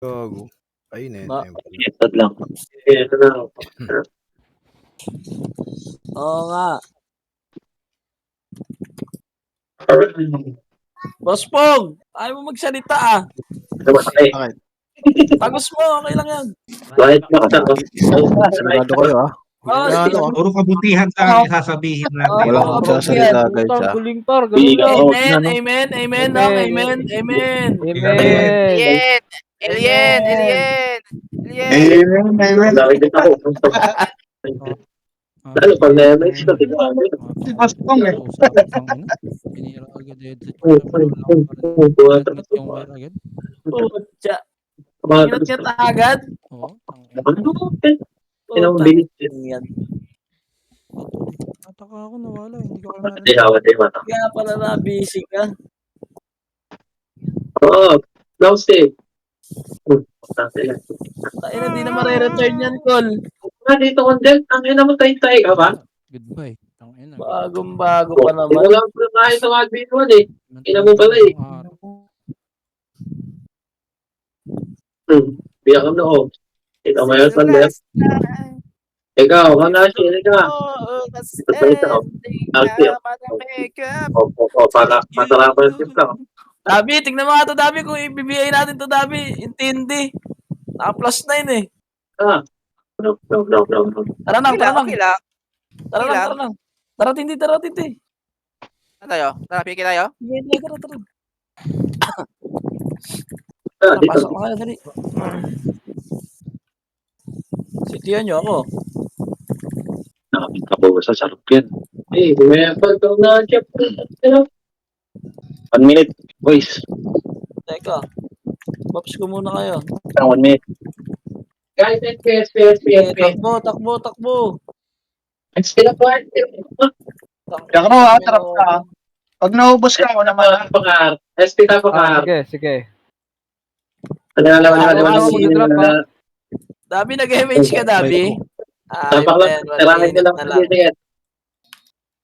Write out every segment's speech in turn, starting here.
Gago. Ayun na Ma- yun pala. Ito lang. Ito lang. Oo nga. Boss Pog, ayaw mo magsalita ah. Namatay. Bakit? Tagos mo, okay lang yan. Bakit makasama? Sigurado kayo ah. Oh, Wala, sige. ano, Puro kabutihan sa akin sasabihin natin. Wala Oo, akong kabutihan. sasalita guys Tor, ah. guling tor, ganun Bigyan lang. ko. Amen, amen, amen, lang, amen, amen. Amen. Alien! Alien! Alien! Amen. Nakikita ko. Lalo pag na-MX ko, tignan mo. Si Bastong eh. Pinira agad headset ko. Nagnet yung wire agad. Putya. Ingat-ngat agad. Oo. Inang bilis. Yan. Nataka ako nawala. Hindi ko alam Hindi ako, hindi mata. Kaya pala na busy ka. Oo. Long stay. Tayo na, di na mare-return yan, Col. Dito content, ang ina mo tay-tay ka ba? Goodbye. Tangina. Bagong-bago pa Hindi naman. mo lang po kahit sa mga video eh. Ina mo pala eh. Biyak ka na oh. Ikaw may husband ba? Ikaw, Kanashi, ikaw. Ito pa ito. Para masarapan yung tip lang. Dabi, tignan mo nga ito, Dabi. Kung ibibigay natin ito, Dabi. Intindi. Naka +9 eh. No. Tara na, tara na. Okay lang. Tara na, tara na. Tara, tindi. Ano tayo? Tara, piki tayo? Tara. Dito. Pasok na kayo, dali. Sitiyan nyo ako. Nakapinta po sa sarap yan. Eh, may pagkaw na chef. 1 minute, boys. Teka. Pops ko muna kayo. 1 minute. Guys, FPS. Takbo. Still a part. Kaya ko trap ka. Pag naubos ka mo naman. SP ka pa. Sige. Dabi, nag-MH ka, Dabi. Tapak lang. Tirahin ka lang.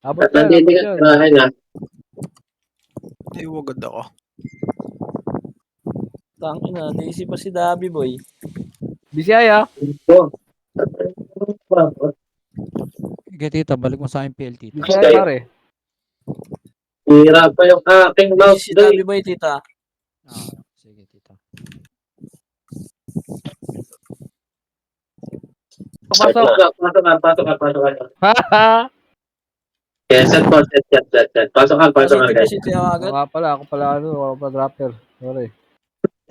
Abot Nandiyan yun. tirahin na. Ay, wagad ako. Tangina, DC pa si Dabi, boy. Bisaya. Okay, tita. Balik mo sa akin PLT. Bisaya pare. Hirap pa yung aking mouse DC si doy. Dabi, boy, tita. Sige, tita. Pasok. Pasok ka. Haha. Yes, set. Pasok ka guys. City ako agad. Ako pala, ako pa dropper. Sorry.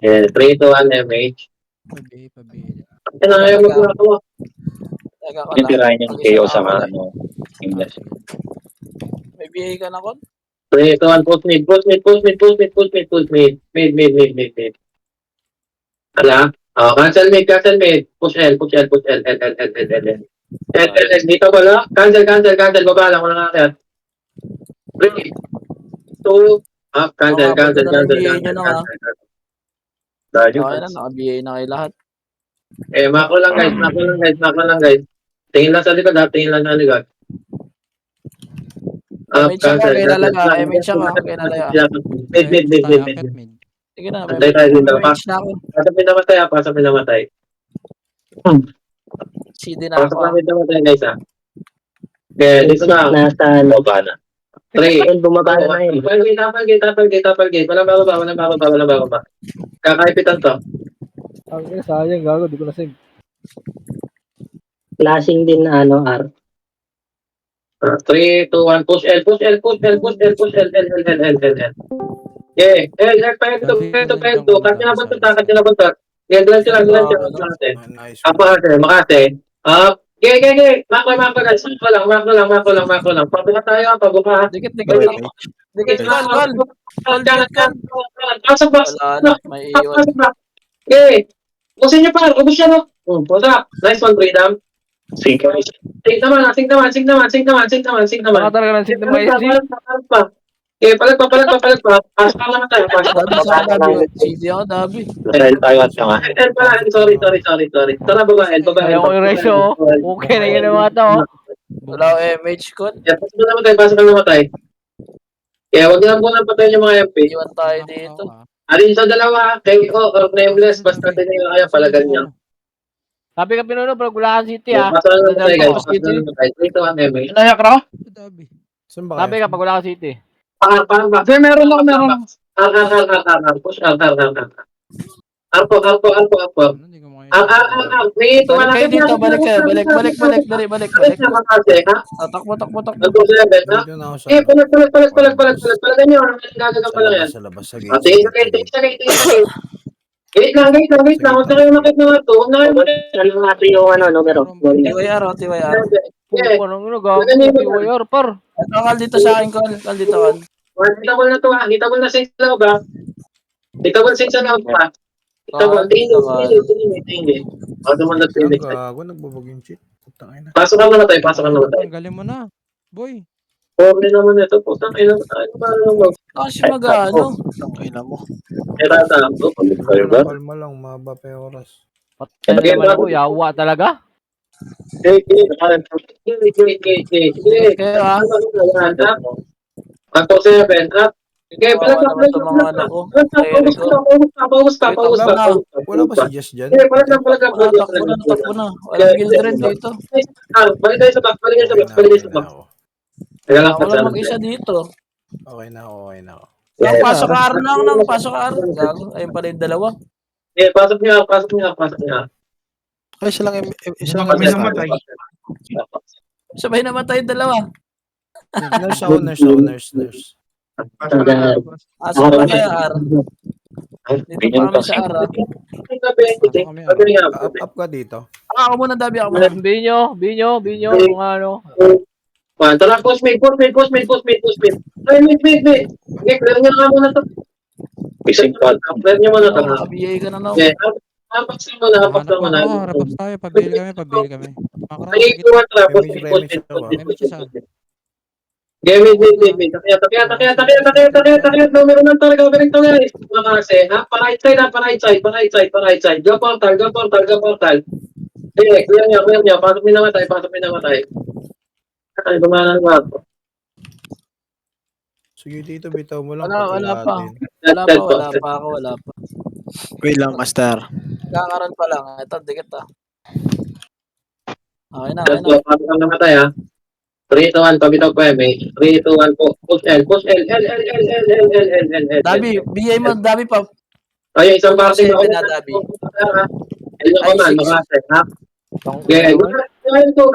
Yeah, 3 to 1 MH. Pabi. Kailangan mo na ito. Teka ko Yung lang. tirahin yung KO sa mga ano. May BA ka na, Kon? 3 to 1 push mid. Mid. Ala? Cancel mid. Push L. L. Dito pala. Cancel. Baba lang. Wala nga 3, 2, cancel. Okay na, naka-BA na kayo lahat. Mako lang guys. Tingin lang sa likod ha. MH ako, kaya nalaga. MH ako, kaya nalaga. Mid. Sige na, Antay tayo dito. MH na ako. Pasok pinamatay. CD na ako. Pasok pinamatay guys ha. Okay, dito na. Nasa loba na. 3, bumaba na yun. Tapal gate. Walang bababa. Kakaipitan to. Ang sayang gago, di ko nasig. Flashing din na R. 3, 2, 1, push L. Yeah, pento. Kasi nabuntot. Yeah, dilancho lang. Nice. Makate. Okay. Mako guys. Mako lang. Pabuka tayo, pabuka. Dikit lang. Dikit, Kon. Pasok ba? Wala na, may iwan. Okay. Busin niyo pa, ubus siya no. Puta. Nice one, freedom. Sing naman. Baka talaga ng sig ng mga SG. Okay, palag pa. Pasok ka naman tayo. Dabi sa Dabi. CD ako, Dabi. Sorry. Tara, babae. Ayaw ko yung ratio. Okay na yun ang mga tao. Wala ako MH, Kon. Pasok ka namatay. Kaya wag lang po nang patayin yung mga MP. Iwan tayo dito. Alin sa dalawa, KO or nameless, basta tinigil kayo pala ganyan. Sabi ka pinuno, pero Gulacan City ah. Pasalan na tayo guys, Gulacan City. pasalan na tayo. 3 to 1 MH. Nayak na? Dabi. Saan ba Sabi kayo? ka pag Gulacan City. Parang ba? Hindi, meron ako. Push, Arpo. Hindi ko makita. May Balik kayo dito, balik kayo. Balik. Balik na makasi, ha? Takbo. Nagpo 7, ha? Dito na ako sa... Eh, palag. Talagang nyo, gagawin pa lang yan. Sa labas, sa Ah, gate. Sagay. Wait lang. Huwag na kayo makit na ito. Huwag na kayo makit. Ano nga ito yung numero? TYR. Ano gago? TYR par. Ito, kal dito sa akin, kal dito, kal. Hitable na ito, ha? Hitable na 6 lang ba? Hitable 6 lang ba? Hitable. Tingin. Ano man na tingin. Gago, nagbabag yung cheat. Putang ina. Pasok ka na tayo. Tanggalin mo na. Boy. Okay naman ito. Putang ina. Ano ba naman? Kasi mag-ano. Putang ina mo. Kaya tayo. Kalma lang, mahaba pa yung oras. Patay naman ako, yawa talaga. Kayo ah. Ako sa Bentrap. Okay, Kawawa naman itong mga anak ko. paus pa. Wala ba si Jess dyan? Takbo na. Walang Gildred dito. Balik tayo sa back. Teka lang, Walang mag-isa dito. Okay na ako. Ang pasok ka araw lang nang pasok ka araw. Gago. Ayun pala yung dalawa. Eh, pasok niya. Ay, isa lang Kami namatay. Sabay namatay yung dalawa. Nurse. Pasok pa kaya araw. Dito pa kami sa araw. Up ka dito. Ako muna, Dabi. Ako muna. Binyo, kung ano. Tara, post mate. Ay, mate. Okay, clear niyo na muna to. Clear niyo muna to. Kabiyay ka na na. Okay, hapak lang muna. Harapan tayo. Pabili kami. Makarap. Nag-iwan trap, post May mate. Okay, wait. Takya. Numero ng talaga. Galing to guys. Makase, ha? Pa-right side. Go portal. Okay, clear niyo. Pasok mo namatay. Ay, dumanan ko ako. Sige dito, bitaw mo lang. Wala pa. Wala pa. Wait lang, master. Kakaroon pa lang. Ito, dikit ah. Okay na. Pasok ang namatay, ha? 3 to 1, pabitaw ko, MH. 3 to 1 po. Push L. Dabi, BA mo, Dabi pa. Ay, isang parting ako. Na, Dabi. L ko man, makase, ha? Okay, gawin to.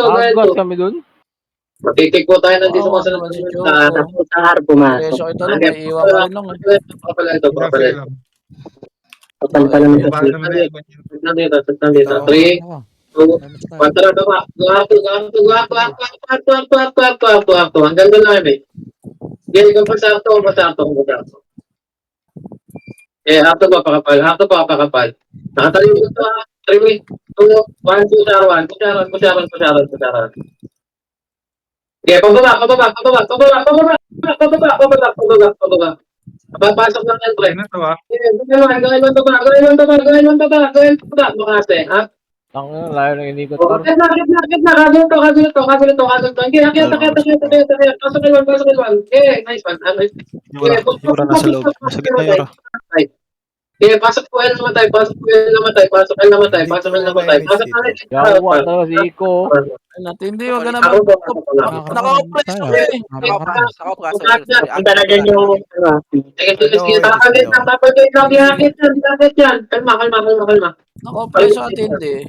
Agos kami dun. Makikick po tayo ng dito sa harpo, ma. Keso ito lang, may iwan pa rin lang. Kapal pa naman. Tignan dito. 3, 2, 1, tara, baba. Guwapo. Hanggang doon lang, eh. Okay, kung pasarto. Eh, hakto pa pakapal. Nakatalim dito, ha? 3, 2, 1, kusaran. Okay, pababa. Papasok ng entry. Gawin mo baba. Makase, ha? Ang layo ng inikot par. Kagulo to. Kaya. Pasok ilwan. Okay, nice one. Yura nasa loob. Nasa gitna Yura. Okay, pasok po L namatay. Yawa talaga si Iko. Hindi, wag ka na Ako po. Naka-complex Tayo. kami. Sakop ka. Ang talaga yung Kalma. Naka-complex sa atin, hindi.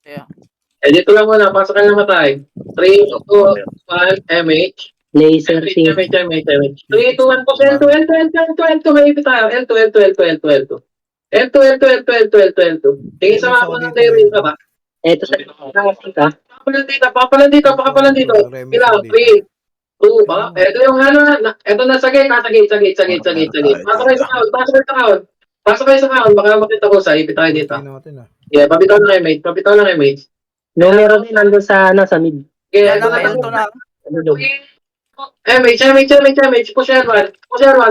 Eh, dito lang muna. Pasok ka na matay. 3, 2, 1, MH. Laser team. MH. 3, 2, 1, push L2. Maybe tayo. L2. Tingin sa mga ng tayo rin ka ba? Eto sa ka. Papalan dito. Ilang? 3, 2, ba? Ito yung ito na sa gate. Pasok kayo sa kaon. Baka makita ko sa ipit tayo dito. Yeah, pabitaw lang MH. Numero din nandun sa mid. Yeah, Ito na. MH. Push R1.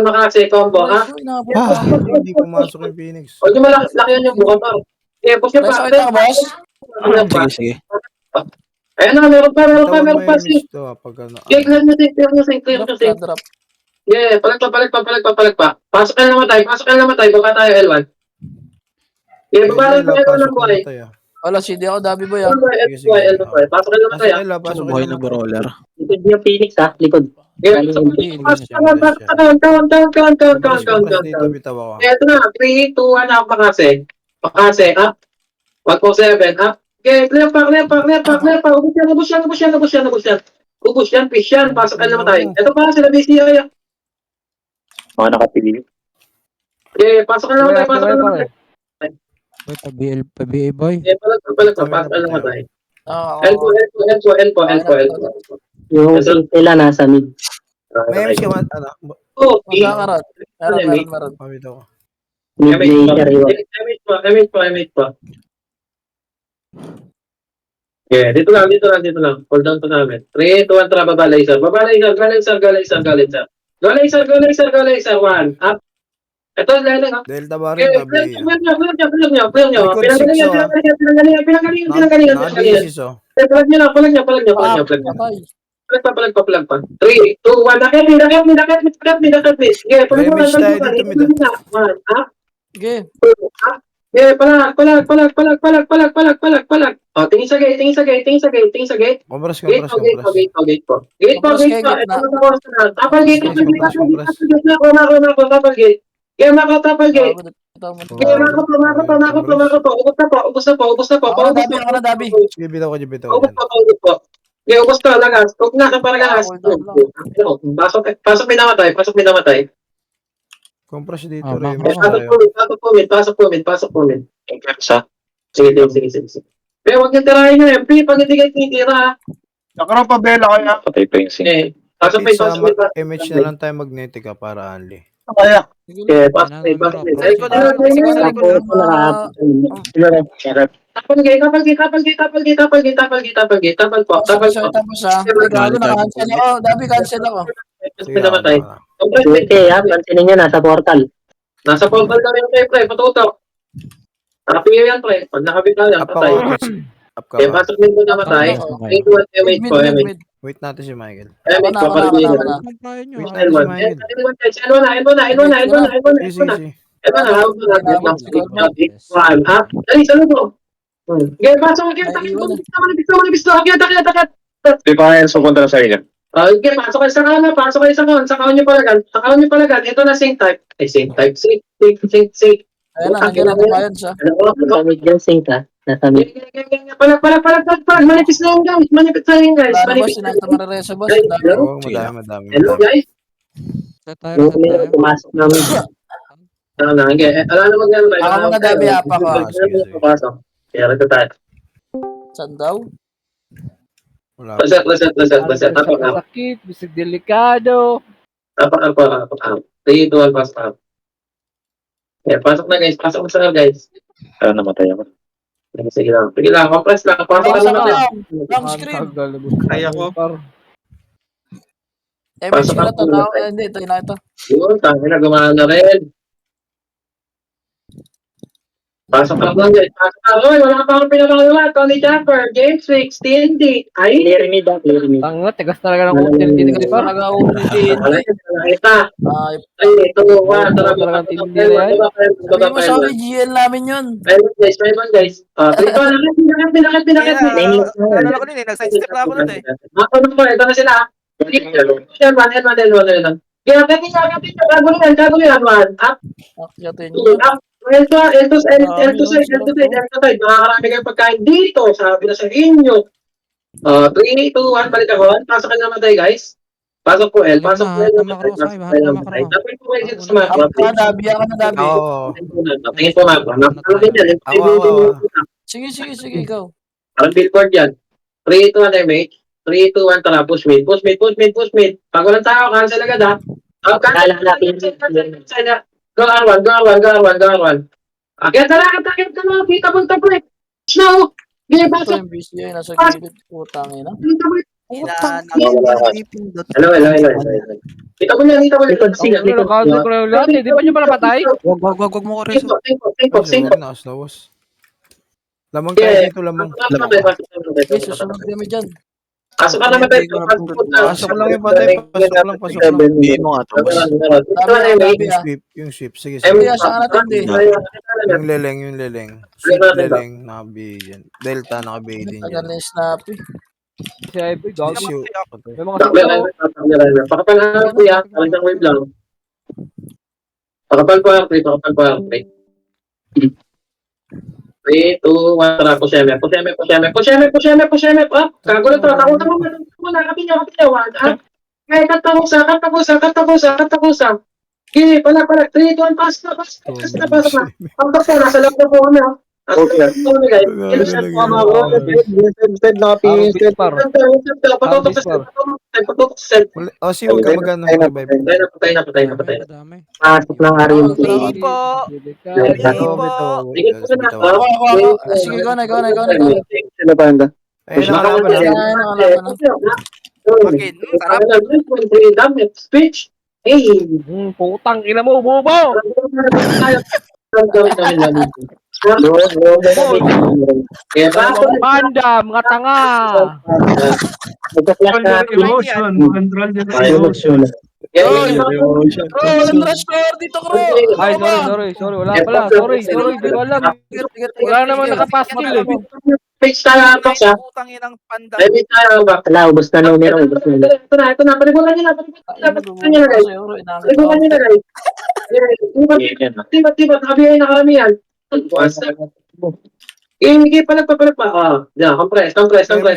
Makasi, combo, ha? Hindi pumasok yung Phoenix. O, di mo laki yan yung buka to. Yeah, push your Nasa kita ka, boss? Sige. Ayan na, meron pa. Tawan mo yung miss to, pag ano. Clear nyo. Drop. Yeah, palag pa. Pasok ka na namatay, baba tayo L1. Yeah, baba Pwede, tayo pasok ng buhay. na tayo. Wala, CD ako, Dabi Boy, ah. Sige, sige. L2, pasok ka na namatay, Pasok nila, pasok Buhay nila. na brawler. Likod niyo, Phoenix ha, likod. Yeah, Galing pasok yung ka na, count. Compras dito, bitaw ako. Ito na, 3, 2, 1, up, Pakase, up. 147, up. Okay, clear pa. Ubus yan, fish yan, pasok ka na namatay. Ito pa, sila busy yan. Mga nakapili. Okay, pasok ka na namatay. Boy, pa-BA boy. Okay, palag pa, pasok ka na namatay. Ah, Elpo. Yung sync nila nasa mid. May MS ka man, ano? Oh, Magkakarat. Meron. Pabitaw ko. Mid laner yun. Emit pa. Yeah, dito lang. Hold down to namin. 3, 2, 1, tara, baba laser. Go laser. 1, up. Ito, laser. Delta Barrio, Okay, tabi. clear nyo. Likod 6, oh. Pinagalingan. Naka-basis, oh. Palag nyo. Palag pa. 3, 2, 1, nakit. Yeah, May image tayo dito, mid. 1, up. Sige. Yeah, palag. Oh, tingin sa gate. Compras. Gate po. Tapal gate. Yeah, tapal gate. Ubus na po. Ako na, Dabi. Sige, bitaw ko. Ubus po. Yeah, ubus ka, lagas. Huwag na, kaparagas. Pasok may namatay. Compras dito, Ah, Remis baka- tayo. Pasok po, mid. Sige. Pero huwag niyo tirahin nyo, MP. Pag hindi kayo tinitira, Nakaroon pa bela kaya. Patay pa yung eh. Pasok may. MH na lang tayo magnetic para only. Kaya. Yeah, pasok may. Sa likod na. Tapos Tapal po. Tapos siya. Ay, gago, naka-cancel ako. Dabi, cancel ako. Sige, Namatay. Okay ha, pansinin nyo nasa portal. Nasa portal kami yung pre, patutok. Nakapiyo yan, pre. Pag nakabita yan, Up ako, patay. Chris. Up ka Eh, ba? pasok nito namatay. Okay. 8 po, Mid. Wait natin si Michael. Emit po, Ako na. Anong kaya nyo? Wait, Ano? si Michael. Sige. Ito na, hawak mo na. One, up. Dali, sa lubo. Okay, pasok. Okay, takit. Di pa kaya sa kontra sa inyo. Okay, pasok kayo sa kanan. Sakawan nyo palagan. Ito na sync type. Sync. Ayun na, nandiyan na bayan siya. Nasa mid yung sync ha. Nasa mid. Palag. Manipis na yun, guys. Wala na, boss. Sinakta mareresa, boss. Dabi. Oo, madami. Hello, guys. Set tayo. Pumasok na mid. Alam na mag-ano tayo. Ako mga Dabi, apa ko. Sige. Papasok. Kaya rin tayo. Saan daw? Wala. Reset. Tapak. Sakit, bisig delikado. 3, 2, 1, pasok up. Yeah, pasok na guys. Pasok na sa guys. Kaya namatay ako. Sige lang. Compress lang. Pasok Pasok na natin. Long screen. Kaya ko. MH ko na to. Hindi, ito na ito. Yun, tangin na gumana rin. Pasok ka lang guys. Wala pa akong pinapagawa. Tony Jumper, Game 6, TNT. Ay, Clear mid ha, clear mid. Tango, tigas talaga ng util dito kasi par. Talaga ulitin. Nakita. Ay, Ay, ito. Tara, Talagang tindira yan. sabi mo sa GL namin yun. Ayun guys. Dito, pinakit. Naalala ko din eh, nag-sidestep na ako nun eh. Ito na sila. L1. Kaya kagulo yan, man. Up, Akyatin nyo. up. L2 side. Nakakarami kayong pagkain dito. Sabi na sa inyo. 3, 2, 1, balik ako. Pasok ka naman tayo, guys. Pasok po, L. Pasok po, L. Dapat po kayo dito sa mga. Ako na, Dabi. Oo. Tingin po, ma'am. Nakalagin yan. Sige, ikaw. Parang billboard yan. 3, 2, 1, MH. 3, 2, 1, tara. Push mid. Pag walang tao, cancel agad, ha? Cancel. Go R1. Akyat ka na. Kita mo ito, pre. Snow. Sige, Ito pasok. yung BCA, nasa gilid. Putang ina. Hello. Kita mo yan. Likod sync, likod. Cancel ko na yung lahat eh. Di ba nyo pala patay? Wag mo ko rin. Sync. Lamang tayo dito, lamang. Okay, susunod kami dyan. Pasok ka naman tayo. Pasok lang yung patay. Pasok lang. Hindi mo nga to, boss. Yung sweep. Sige. Hindi, siya nga natin, di. Yung leleng. Sweep leleng. Naka-BA dyan. Delta naka-BA din Tagal dyan. na yung snappy. Si Ivory, gago. Sisyo. May mga sakto. Pakapal kuya. Talagang wave lang. Pakapal po RP. 3, 2, 1, tara, pusyeme, up. Kago na to, takot. Kapin niya, 1, up. Kaya katakusa. Okay, pala, 3, 2, 1, pass na. Ang takbo, nasa loob na po kami, ha. Si huwag ka magano revive. Patay na. Madami. Pasok ng Arium. Hindi po. Sige, go na. Sino pa handa? Ayun nakalaban na. Bakit? Sarap. Speech. Hey. Putang ina mo, bobo! Kaya Mga panda, mga tanga! Control the emotion. Walang rush score dito, Kro. Ay, sorry. Wala pala. Sorry. Di ko alam. Wala naman nakapaskil eh. Page tayo ba siya? Putang inang panda. Page tayo ba? Wala, ubos na numero. Ito na. Paliguan niyo na guys. Paliguan niyo na guys. Tibat. Nakabihay na karamihan. Hindi pa. Yeah, compress. Pilot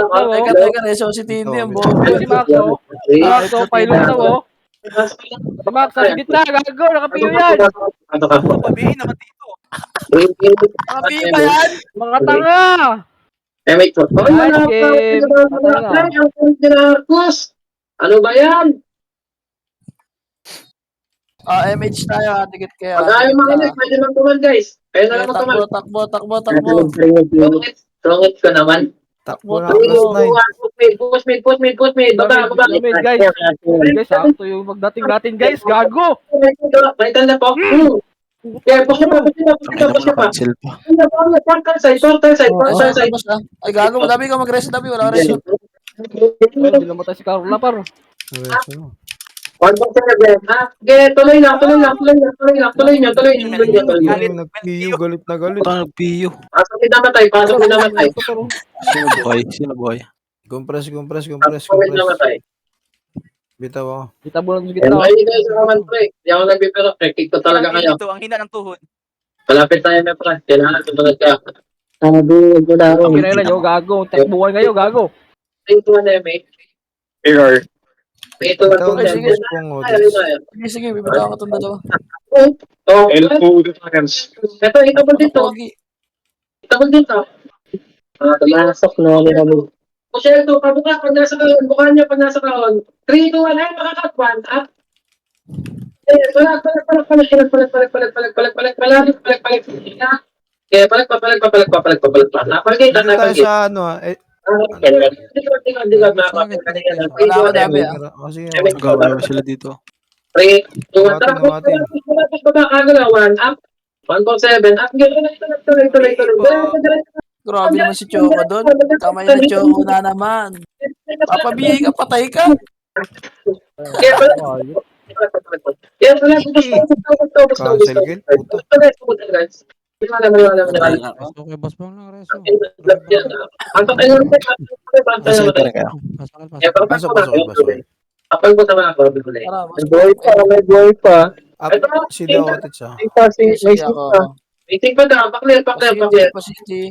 daw, oh. Teka, reso si Tindi ang buo. Si Maxo. Maxo, pilot daw, oh. Si Max, sa gitna, gago, nakapiyo yan. Pabihin naman dito. Kapi pa yan? Mga tanga! Wait. Ano ba yan? MH tayo, dikit kaya. Pag-ayaw makinig, pwede lang tuman guys. Kaya na lang tuman. Takbo. Strongit ko naman. Takbo na. Plus 9. Push mid. Baba. Guys, sakto yung magdating natin, guys, gago! Nakita na po. Kaya push na pa. Cancel pa. Portal side. Ay, gago, madami ka mag-reso, wala reso. Hindi naman tayo si Carla, par. Tuloy lang. Galit na galit. Parang nagpiyo. Pasok din namatay. Sino boy? Compress. Namatay. Bitaw ako. Kita mo lang sa gitna. Ay, guys, naman pre. Hindi ako nagbibiro. Kick ko talaga kayo. Ang hina ng tuhod. Malapit tayo na pre. Kailangan sumunod ka. Sabi, wala ako. Ang kinailan nyo, gago. Tekbuhan kayo, gago. 3, 2, 1, MH. Error. 3, 2, 1, Bitaw na sige. kung Otis. Sige, bibitaw ka itong dalawa. L2 seconds. Ito, itabol dito. Pogi. Pumasok na numero. Michelle, to, pabuka, pag nasa kaon, bukaan niya pag nasa kaon. 3, 2, 1, ay, makakatwan, up. Palag. Kaya palag pa. Napagkita. Dito tayo sa ano Hindi ka Wala, dami, Sige. Gawin sila dito. 3, 2, 1, tara. Tumating. Kagalawan, up. 147, up. Tuloy. Grabe naman si Choco doon. Kamay na Choco na naman. Papabiyay ka, patay ka. Kaya pala, Cancel kill. Puta. Okay, boss bang lang, reso. Cancel pa rin kayo. Pasok. Pasok. Kapag mo naman ako, bibulay. Tara, mas May boy pa. Si The Otis sige ako. Waiting pa na, paklir. Pasiti.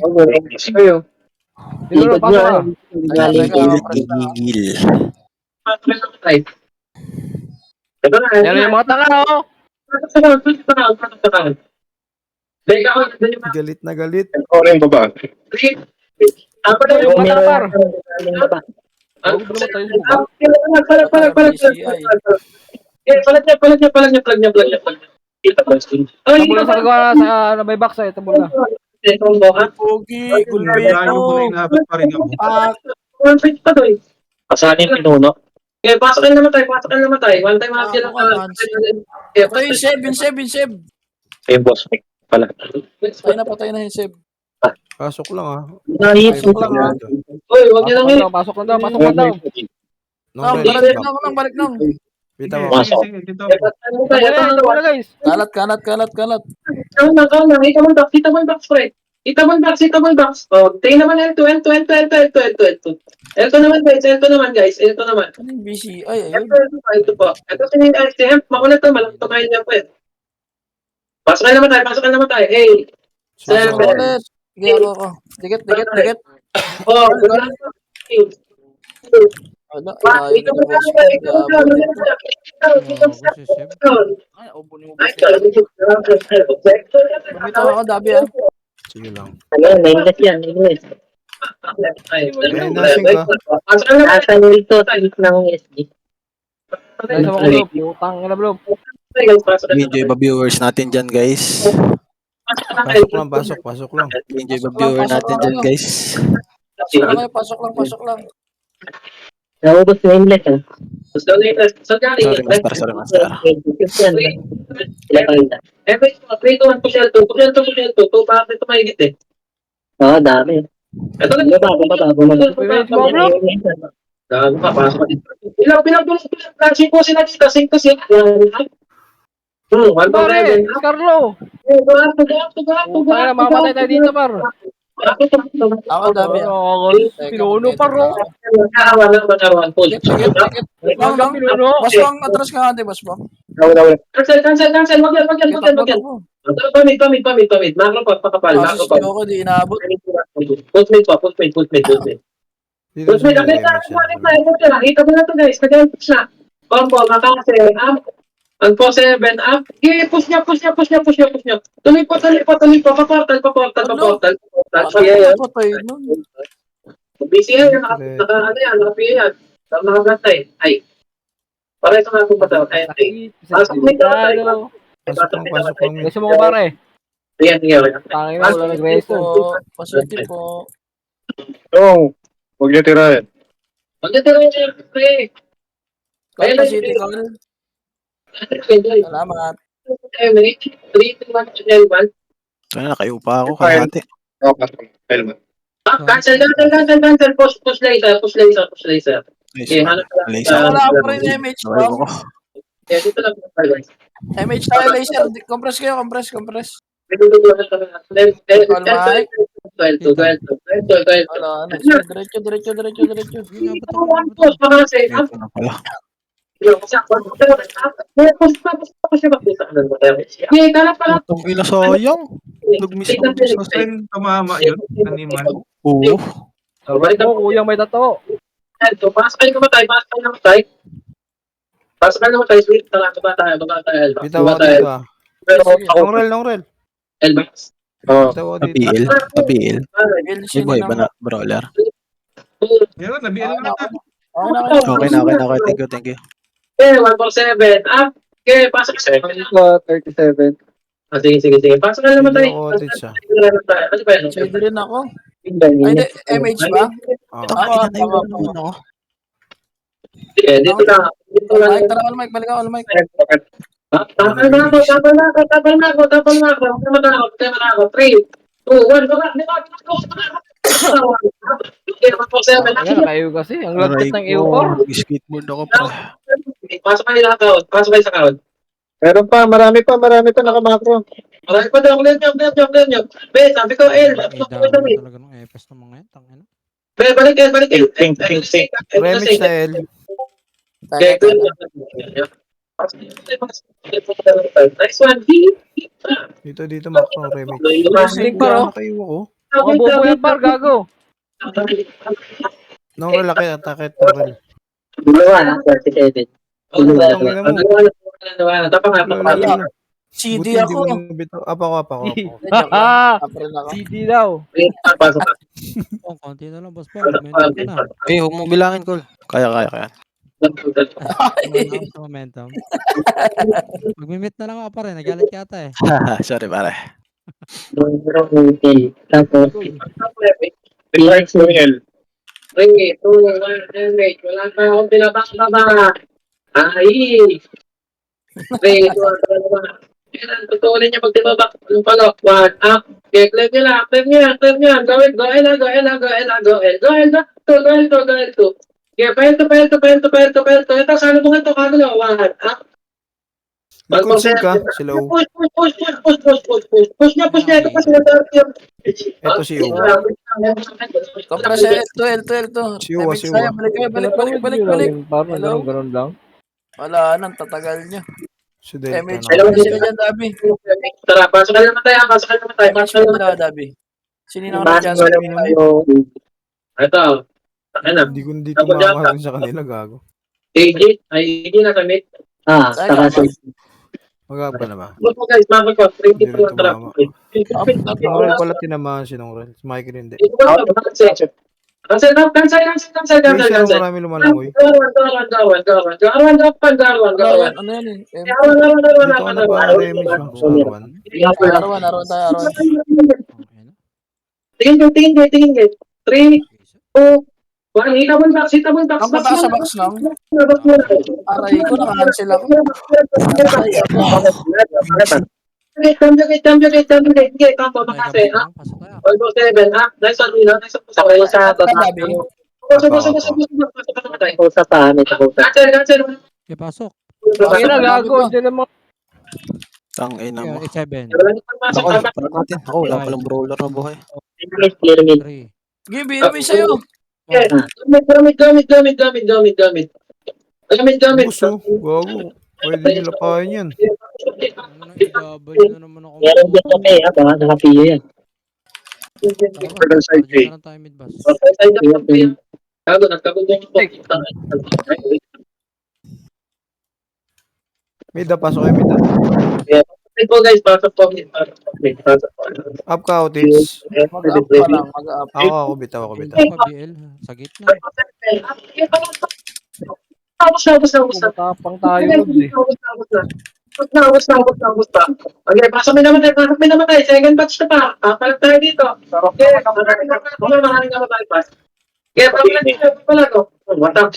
Sa'yo. Dito na, pasok na. Gigil. Ito na, Yan yung mga tanga, oh. galit na galit. Ikaw na yung baba. Yung mata, par. Palag niya. Tabula sa kagawa sa may box, eh. Tabula. Pogi, gulbito. Kasanin pinuno. Okay, pasok na namatay. One time half yan ang Ito yung save. Eh, boss, pala. Patay na yung save. Pasok lang ah. Nahit. Pasok lang, ha? Uy, huwag niyo Pasok lang lang daw, pasok lang daw, pasok lang daw. Nung Nang, red balik back. nang, balik nang. Bitaw Sige, ako. Pasok. sige, dito. Ano ba? Ito muna guys. Kalat, kalat, kalat, kalat. Ikaw na. Kita mo yung box, pre. Kita mo yung box. Oh, tingnan naman L2. Ito naman, guys. Ito naman. Ano yung busy? Ay, ayun. Ito po. Ito si Hemp. Makulit to. Malang tumayin niya po eh. Pasok na naman tayo. Hey. Pasok Seven. ulit. Sige, ako. Dikit. Oh, Wala, ayaw na yung boss ko. Ay, ubo ni mo boss nito. Bumitaw ako, Dabi, ah. Sige lang. Ano, nameless yan, nameless. Nasa nito, tweet ng SG. Guys, ako bro, putang ina bro. Enjoy ba viewers natin dyan, guys? Pasok lang. Enjoy ba viewer natin dyan, guys? Pasok lang. Naubos nameless, ah. Sorry, master. Sila pa rin. Every 3-2-1 po siya, 2. Bakit ito mahigit eh? Oo, dami. Ito lang. Gago ka, pasok ka dito. Flashing po sila dito, sync to sync. 1 Pare, Carlo. Putang ina, mamamatay tayo dito par. Ako, Dabi, ah. Pinuno par oh. Magkaroon. Dikit. Nang, Pinuno. boss bang, atras ka nga, boss bang. Cancel. Wag yan. Pamit. Macro pa, pakapal. Macro Kaso pa. si Yoko, di inaabot. Postmate. Dito sa Postmate, nakita mo na to guys. Nag-push na. Combo, makase, ang po 7 up. Push niya. Tuloy po. Pa-portal. Patay nun. Busy yan. Naka-PA yan. Nakagantay. Ay. Para ito nga po ba ito? Pasok lang. Pasok lang. Guys mo ko pare. Ayan. Tangin na, wala nag-resto. Positive po. Huwag niyo tirahin. Magkatira yung pre. Kahit na City Call. Salamat. 3-2-1. Kaya nakayo pa ako, kalahati. Helmet. Cancel. Push laser. Okay, hanap ka lang. Laser. Wala ako pa rin MH Naway bang. ko. Dito lang. MH tayo, laser. Compress kayo. Wala, ano. Diretso. Ito na pala. Itong ina sayang. Nag-miss ako dun sa Sen, tumama yun. Animal. Oo. Balik Ako, kuyang may tato. Pasok kayo namatay. Sweet. Baba tayo. Bitaw ako dito ah. Nong rel. Elbax. Bitaw ako dito. Tabiil. May buhay ba na brawler? Meron, nabiyan na kita. Okay na. Thank you. Okay, 147. Up. Okay, pasok. 37. Sige. Pasok na naman tayo. Video cottage ah. Ano ba yan? Pwede rin ako. Ay, hindi. MH ba? Ah. Ako. Sige, dito lang. Mike, tara, All Mike. Balik ako, All Mike. Tapal na ako. Tama na ako. 3, 2, 1. Baba. Okay, 147. Ayan, nakayo kasi. Ang lagkit ng EU4. Skateboard ako pa. Pasok kayo sa account. Pasok kayo sa account. Meron pa, marami pa nakamakro. Marami pa daw. Clear nyo. Be, sabi ko, Talaga nung epes ng mga yan, tangina. Be, balik yan. Think. Remix na L. Okay, good. Next one. Dito macro remix. Link pa oh. Nakayo ako. Mga bobo yan par, gago. Nong rel atake nong rel. Dalawa na, 37. CD ako. Apa ko. April ako. CD daw. Oh, konti na lang, boss pa. Momentum ka na. Huwag mo bilangin, Col. Kaya. Momentum. Mag-mimit na lang ako pa rin. Nagalit ka ata eh. Sorry, pare. Tapos, Relax mo L. Wala pa akong pinabakbaba. Ay! Totoo niya pag tinabak. Yung pala, 1 up. Okay, clear nyo lang, clear nyo yan, clear nyo yan. Go L, go L, go L, go L, go L, go L, go L, go L, go. Okay, pail to. Ito, sa lubong ito, kagulo, wahan. Likod sing ka, sila O. Push niya, ito pa sila Ito si O. Compress L2. Siwa, Damage siwa. tayo. Balik. Parang Hello? ganun lang. Wala nang tatagal niya. Si Delta Damage na. na sila dyan, Dabi. Tara, pasok ka naman tayo, Damage pa nila, Dabi. Sinino na dyan sa minimum? Ito, ano, Hindi ko makakasin sa kanila, gago. AJ na kami. Saka sa Magapa na ba? Look guys, mga ko, 3 Hindi people rin ang trap. tumama. Sinong Rel pala tinamaan, sinong Rel. Si Mike hindi. Cancel. Sinong marami lumalangoy. Gawan. Ano yan eh? Dito ka na ba, Remix, Max Arwan? Arawan tayo. Tingin kayo. 3, 2, 1, hitabon box. Ang punta sa box lang. Aray ko, naka-cancel ako. Cambio. Sige, kampo, Ay, makase, ha? pasok tayo. Algo 7, ha? Nice one, Milo. Nice one. sa baba. Dabi. Sa pa, may tapusa. Cancel. Okay, pasok. Ang ina, gago. Hindi naman. Tang ina mo. 7. Ako, para natin. Ako, wala palang brawler na buhay. Clear mid. 3. Gibi, ano yung sa'yo? Gamit. Buso, gago. Pwede nila pahin yan. Ano na, igabay na naman ako. Meron din kami, baka nakapiyo yan. Tara, side dyan na lang tayo mid-bus. Mida, pasok kayo, Mida. Ito guys, pasok po. Up ka, outage. Mag-up pa lang, mag-up. Ako, bitaw. Punta pa, BL. Sa gitna. Matapang tayo, Lods eh. Ubus na. Okay, pasok may namatay. Second batch na pa. Papalag tayo dito. Okay, maraming namatay pa. Okay, papalag dito. Papalag ko. What up?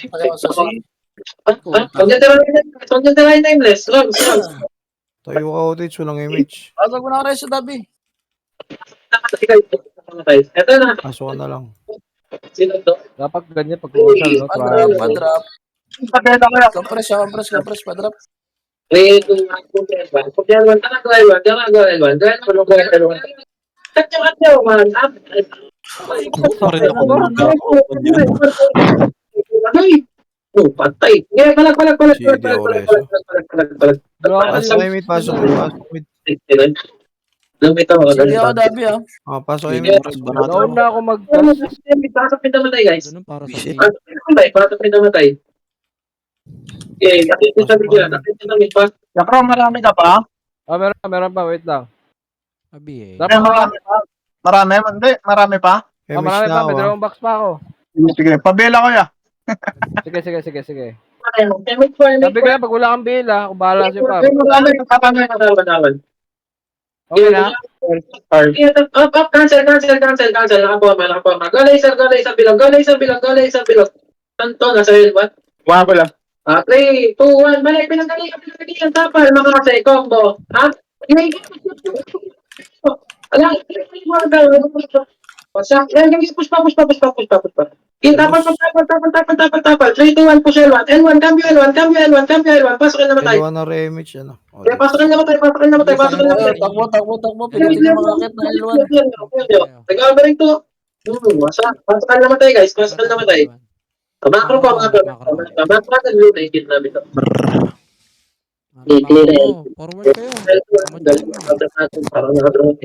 Huwag niyo tirahin nameless. Runs. Tayo ka, outage. Walang image. Pasok mo na ako sa Dabi. Ito na. Pasok ka na lang. Sino to? Dapat ganyan pag kumasal, no? Padrop. Compress, padrop. 3, 2, 1, Pagyan 1, tara, go L1. Katyo, man. Parin ako. Patay. Yeah, palag. Sige, Aureso. Pasok kayo, mid. Pasok mid. Lumitaw ako. Sige ako, Dabi ah. Pasok kayo, mid. Doon na ako Pasok pindamatay, guys. Ganun para sa Shit. team. Pasok pindamatay. Okay, nakita sa bigla. Nakita sa mid. Yakro, marami ka pa? Meron pa, wait lang. BL. Dapat Marami pa? Image marami na pa, ako, may ah. dalawang box pa ako. Sige, pabela ko ya. Sige. Sabi kaya, pag wala kang bill, ako bahala sa'yo pa. Okay na? Cancel. Nakaporma. Go laser bilog. Tanto, nasa helmet. Wala ko lang. 3, 2, 1, balik, pinagaling, tapal, makakasay, combo. Ha? Alam, push pa. Tapal. 3, 2, 1, push L1. L1, cambio L1. Pasok na namatay. L1 na remix, ano. Pasok na namatay. Takbo. Pilitin yung mga rakit na L1. Nag-overing to. Pasok na namatay, guys. Makro ko mga makro naikit namin to. Forward kayo. Parang nakadrone.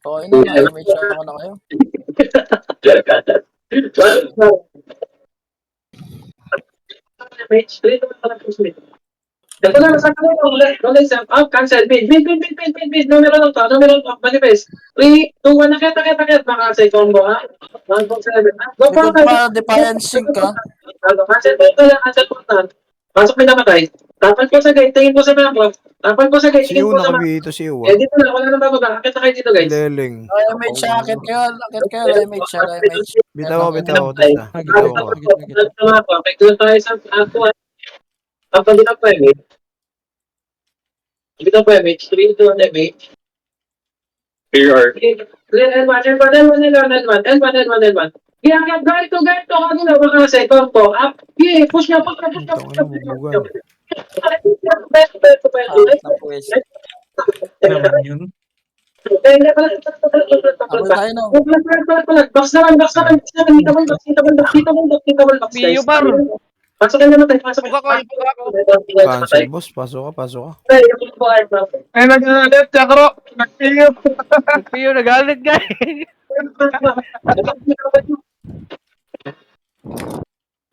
Okay na, may shot ako na kayo. Ito na, sa kanila, cancel, bid, numero lang to, manifest. 3, 2, 1, nakit, makasay combo, ha? 1.7, ha? Go for Likod pa, Defiance Sync ah. cancel po na. Pasok may namatay. Tapan ko sa gate, tingin ko sa mapa. Si U nakabito, si U. Dito na, wala nang bababa. Akit na kayo dito, guys. Leleng. Image siya, akit kayo, image. Bitaw, outage na. Bitaw ako. Pagkuhan tayo sa ako. Tapos dito po, image. 3, 2, 1, image. Clear L1, L1, L1, L1, L1, L1, L1, L1. Ganito, kanina, baka sa combo. Push niya, push niya. Tangin na, bubugan. Abol tayo no. Box naman. Piyo, par. Pasokin naman tayo, pasokin. Puga ko. Cancel, boss. Pasok ka. Ay, nag-alit, Jakro. Nag-piyo. Piyo, nagalit, guys.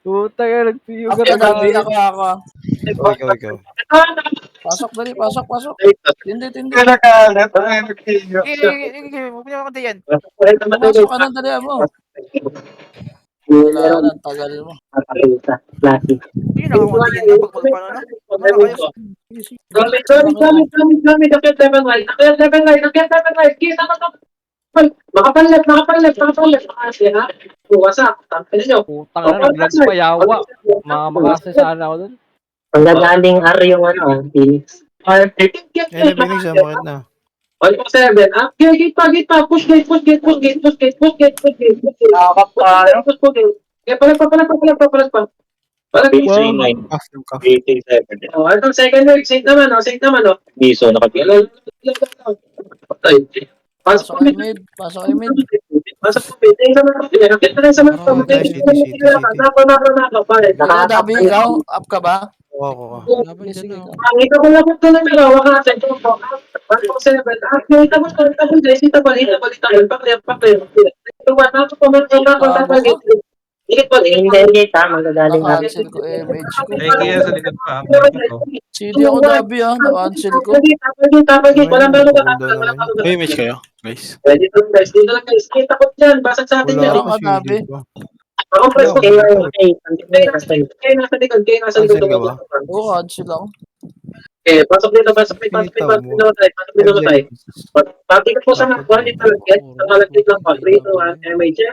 Puta ka, nagpiyo ka Ako na. Dabi, ako. Ikaw. Pasok dali, pasok. Tindi. Nag-alit, ay, nag-piyo. Huwag niyo ako yan. Pasok ka na dali mo. Wala na, tagal mo. Hindi na ako yan na pag paano na. Ano kayo? Gamit, akit level right. Kita ka. Makapalit. Makasi, ha? Wasak. Tampin nyo. Putang na, naglag pa yawa. Makakasi sana ako dun. Ang gagaling R yung ano, Phoenix. Eh, Phoenix, bakit na? 1.7. Gate pa. Push gate. Nakakap tayo. Palag pa. Palag pa. Itong second wave, sync naman, oh. Miso, nakapila. Pasok kay mid. Pasok po, bitin sa mga kapila. Kita na sa mga kapila. City. Ikaw, Dabi, ikaw. Up ka ba? Ako. Dabi, sige ikaw. Kita ko lang ito na pero wakasan ito po. 1.7. Kita mo paklir. Ito ba na po Ikit po. Hindi, magagaling R. Nakancel ko MH ko. Kaya sa likod pa. CD ako Dabi nakancel ko. Tapagit. Walang balo ka. May image kayo, guys. Dito lang guys. Kita ko dyan. Basag sa atin yan. Meron ka, Dabi. Ako press ko. Kaya Kaya nasa likod. Cancel ka ba? Oo, cancel ako. Pasok dito tayo. Pati ko po sa mga quality target. Sa malagkit lang pa. 3 to 1. MH.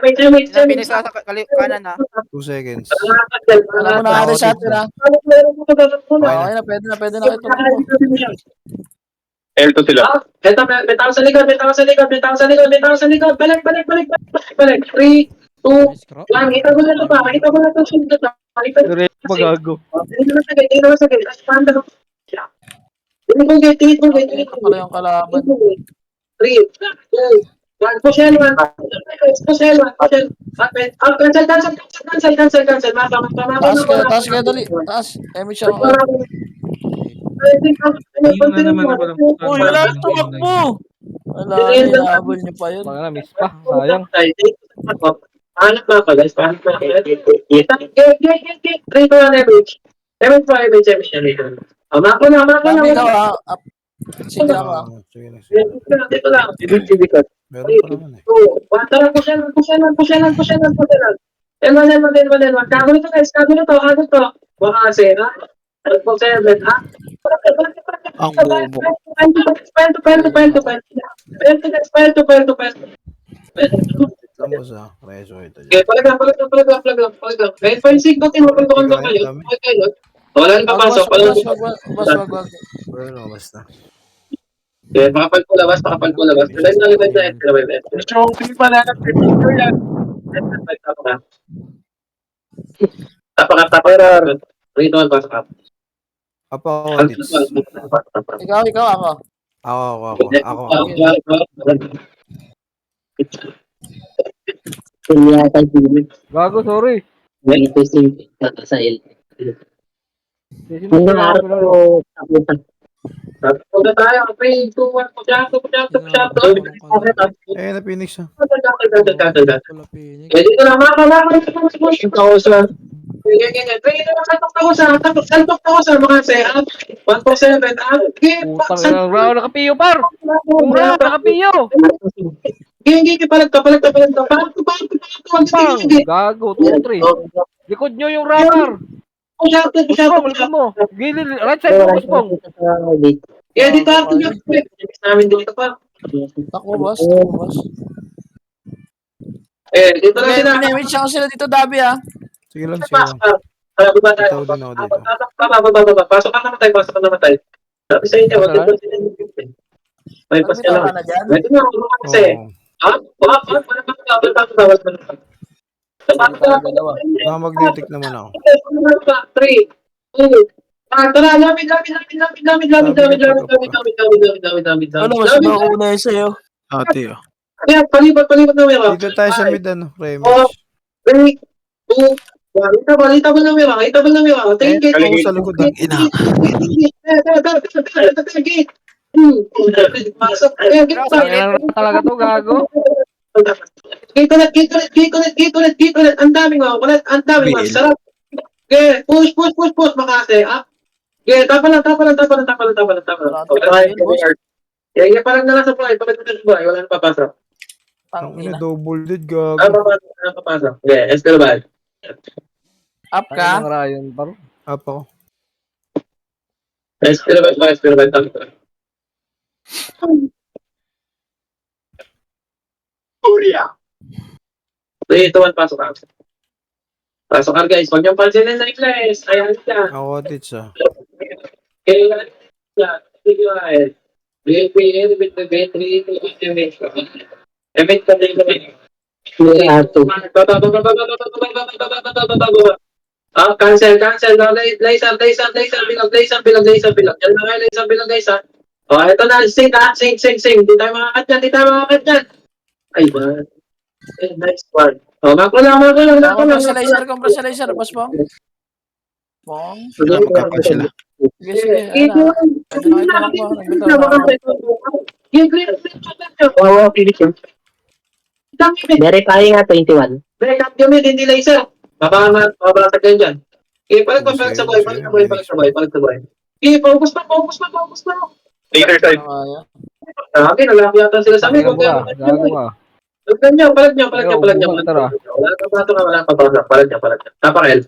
Pinis sa kanan ha. 2 seconds. Alam mo na sa atin ha. Okay na, pwede na ito. L2 sila. Ito, may tao sa likod. Balik. 3, 2, 1. Kita ko na ito pa. Diretso magago. Tingin mo sa gate. Tingin mo gate. Ito pala yung kalaban. 3, 2, 1. Push L1. Cancel. Taas kayo dali. Taas. MH ako. Uy, wala na tumakbo. Wala, hinahabol niyo pa yun. Mga na, miss pa. Sayang. Pahanap na ako, guys. Gate. 3 to 1 average. MH. Mako na. Dabi ikaw ha. Up. Sige ako ha. Sige na. Dito lang. Meron pa naman eh. Tara, push yan. L1. Kago nito, guys. Kago to. Baka kasi, ha? 7, ha? Ang bobo. Tama sa preso ito. Okay, palag lang. Kahit pa yung signal, tinupultukan ba kayo? Wala nang papasok. Wag. Pero basta. Okay, makapal ko labas. Revive na. Trophy pa na. Nag-piyo yan. Tapak. 3 to 1, pasok up. Apa ako, Dits. Ikaw ako. Ako. yata Phoenix. Gago, sorry. Ito si sa L. Sino Ang ba nangarap ko taputan. Punta tayo. 3, 2, 1. Pusyado. Na Phoenix ah. Wala Phoenix. Dito na, maka. Yung kausa. Saltok ako sa mga sehat. 1.7. Putang ina, Rao nakapiyo, par. Rao nakapiyo. Hindi, palag ka. Gago, 2-3. Likod nyo yung rapper. Puspong, likod mo. Gilid, right side mo, Puspong. Kaya dito ako namin dito pa. Takbo, boss. Dito lang sila. Pinimage ako sila dito, Dabi ha. Sige lang. Baba tayo. Itaw din ako dito. Baba. Pasok ka namatay. Sabi sa inyo, wag Bypass ka Nagbitaw ka lang. na dyan? Ito na, kasi. Oo. Ha? Bawal. Sige tayo dalawa. Mag-detect naman ako. 3, 2, tara, lamid. Ano, mas mauna yun sa'yo. Ate, oh. Kaya, palipat na meron. Dito tayo sa mid, ano, Oh, Remis. 3, 2, 1. Itabal na meron. Tingin kayo. Ako sa likod, ang ina. Gate. Pasok. Talaga to, gago. Gate ulit. Ang daming mga kulit. Ang daming mga sarap. Okay, push. Makase. Okay, tapa lang. Okay, parang na nasa buhay. Wala nang papasok. Ang ina, Tangina. double dead, gago. Papasok. Okay, Escalabal. Up Ano ka? ng Ryan, paro? Up ako. Escalabal. Uria. 3, 2, 1, pasok ka. Pasok ka, guys. Huwag niyong pansinin na Ingles. Ayan siya. Ako, tits, ah. Kailan siya. Sige, guys. Emit ka din kami. Cancel. Laser. Bilog. Yan na kayo, laser, guys, ha. Oh, ito na. Sing. Di tayo makakat yan. Ay, ba. Nice one. Oh, mako lang. Compress laser, boss Bong. Bong. Sila magkapa sila. Sige. Ayun na. Pwede na kayo tumakbo. Nagbitaw na ako. Verify nga 21. Back up kami, hindi laser. Mabasag kayo dyan. Okay, palag sa buhay. Okay, focus pa. Later side. Okay, nalaki yata sila sa amin. Gago ka. Palag niya. Tara. Wala pa pasok. Palag niya. Taparel.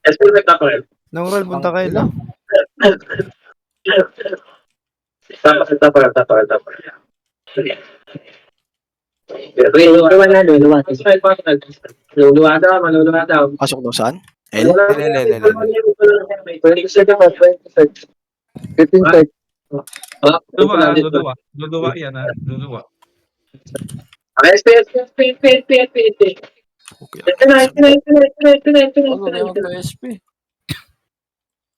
Escalate taparel. Nung roll, punta kayo lang. Taparel. Luluwa na, luluwa. Luluwa daw. Pasok daw saan? L? Luluwa yan, ha? Luluwa. SPS. Okay. Huwag na yung PSP.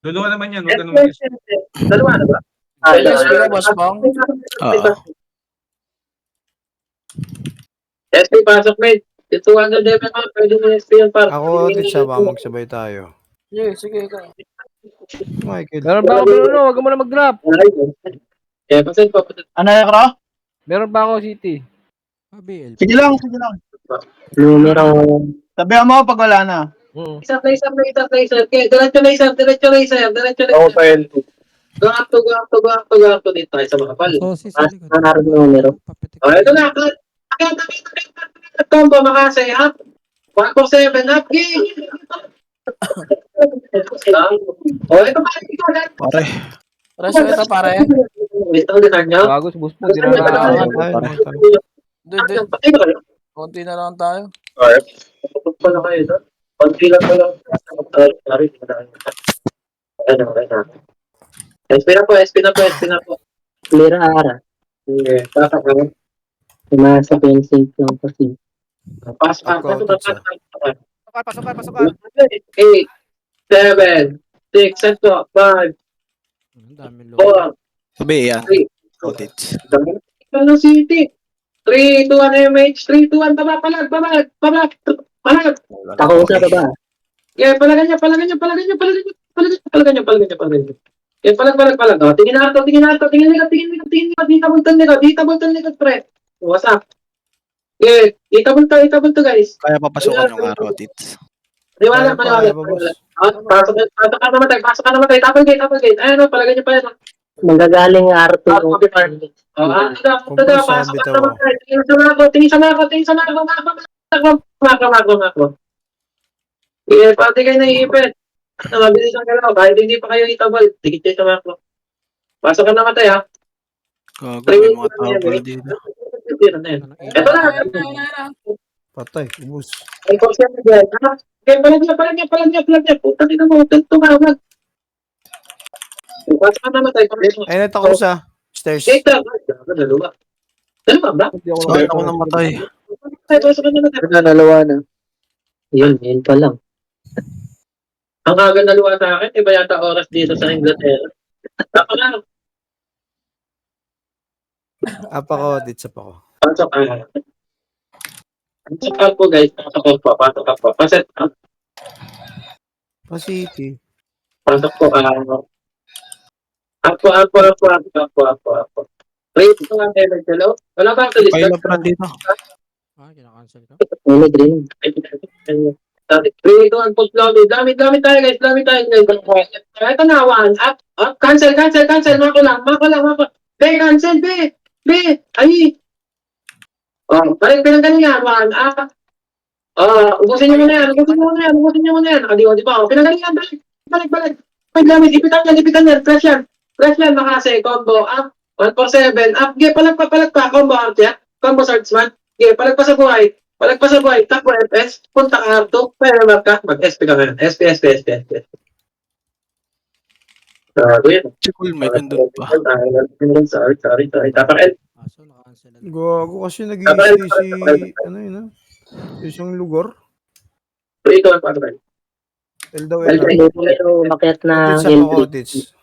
Luluwa naman yan. Huwag ka naman. Dalawa na ba? PSP ka, boss Bong. Oo. SP, pasok, mate. 200 level ka, pwede mo SP yan, par. Ako, tits, ah. Baka magsabay tayo. Sige ka. Michael. Meron ba ako, Bruno? Huwag mo na mag-drop. Eh, pasin pa. Ano yung kro? Meron ba ako, City? Sige lang. Numero. Sabihan mo pag wala na. Isa. Okay, diretso laser. Ako pa yun. Go up to dito tayo sa mga pal. Nanaro numero. Oh, ito na. Combo, makasay, up. 147, up. Oh, ito pa. Pare. Reso ito, pare. Ito, dinan nyo. Gago, si Bus po. Di na Konti na lang tayo. Pala kayo doon. Konti lang pala. SP na po. Clear ara. Okay, tatak lang. Tumasa fencing lang kasi. Pasok. Pasok ka. 8, 7, 6, 5, 4, Sabi yan. 3. Ako, tits. Ano City? 3, 2, 1 MH. 3, 2, 1, palag. Ako sa baba. Yeah, palagan niya. Yeah, palag. Oh, tingin na to. Tingin likod, pre. Wasak. Yeah, itabol to, guys. Kaya papasukan yung araw, tits. Maniwala. Kaya pa, boss. Pasok ka namatay. Tapos gate. Ayun, palagan niyo pa yan. Manggagaling R2. Kumpulsabit ako. Tingin sa mako. Eh, pati kayo naiipit. Mabilis ang galaw. Kahit hindi pa kayo itabal, tigit kayo sa mako. Pasok ka namatay, ha? Gago, may mga tao pala dito. Ito na. Patay, ubus. Ay, kung siya na dyan. Palag niya. Puta, tingnan mo. Tumawag. Pasok ka namatay. Ay, nata ko sa Stairs. Gate lang. Dalawa. Dalawa ba? Hindi ako Saan ako namatay? Nalawa na. Yun pa lang. Ang kaga naluwa sa akin, iba yata oras dito sa Inglaterra. Ako lang. Up ako, dits up ako. Pasok ako. Pasok ako guys. Pasok ako. Paset up. Pa-city. Pasok ko ako. Ako. Wait, ito nga Evan. Hello? Wala ba ako sa Pile list? up run dito. Ah, kinakancel ka? Wala green. 3, 2, 1, push lobby. Dami tayo guys. Ito na, 1. Up. Cancel. Mako lang. Be, cancel, be. Ay. Oh, balik pinanggaling yan. 1. Up. Ubusin niyo muna yan. Di ba? Pinanggaling yan. Balik. May gamit. Ipitan yan. Flash yan. Makase. Combo. Up. 147. Up. Ge, palag pa. Combo out yan. Combo swordsman. Ge, palag pa sa buhay. Takbo FS. Punta ka R2. Pwede map ka. Mag-SP ka ngayon. SP. Yun. Si Cool may nandun pa. Sorry. Tapakil. Aso, nakancel na. Gago kasi nag-i-stay si... Ano yun ah? Isang lugar. 3, 2, 1, tapakil. L daw L. L. Ito, umakyat na Dits up ako, LP. dits.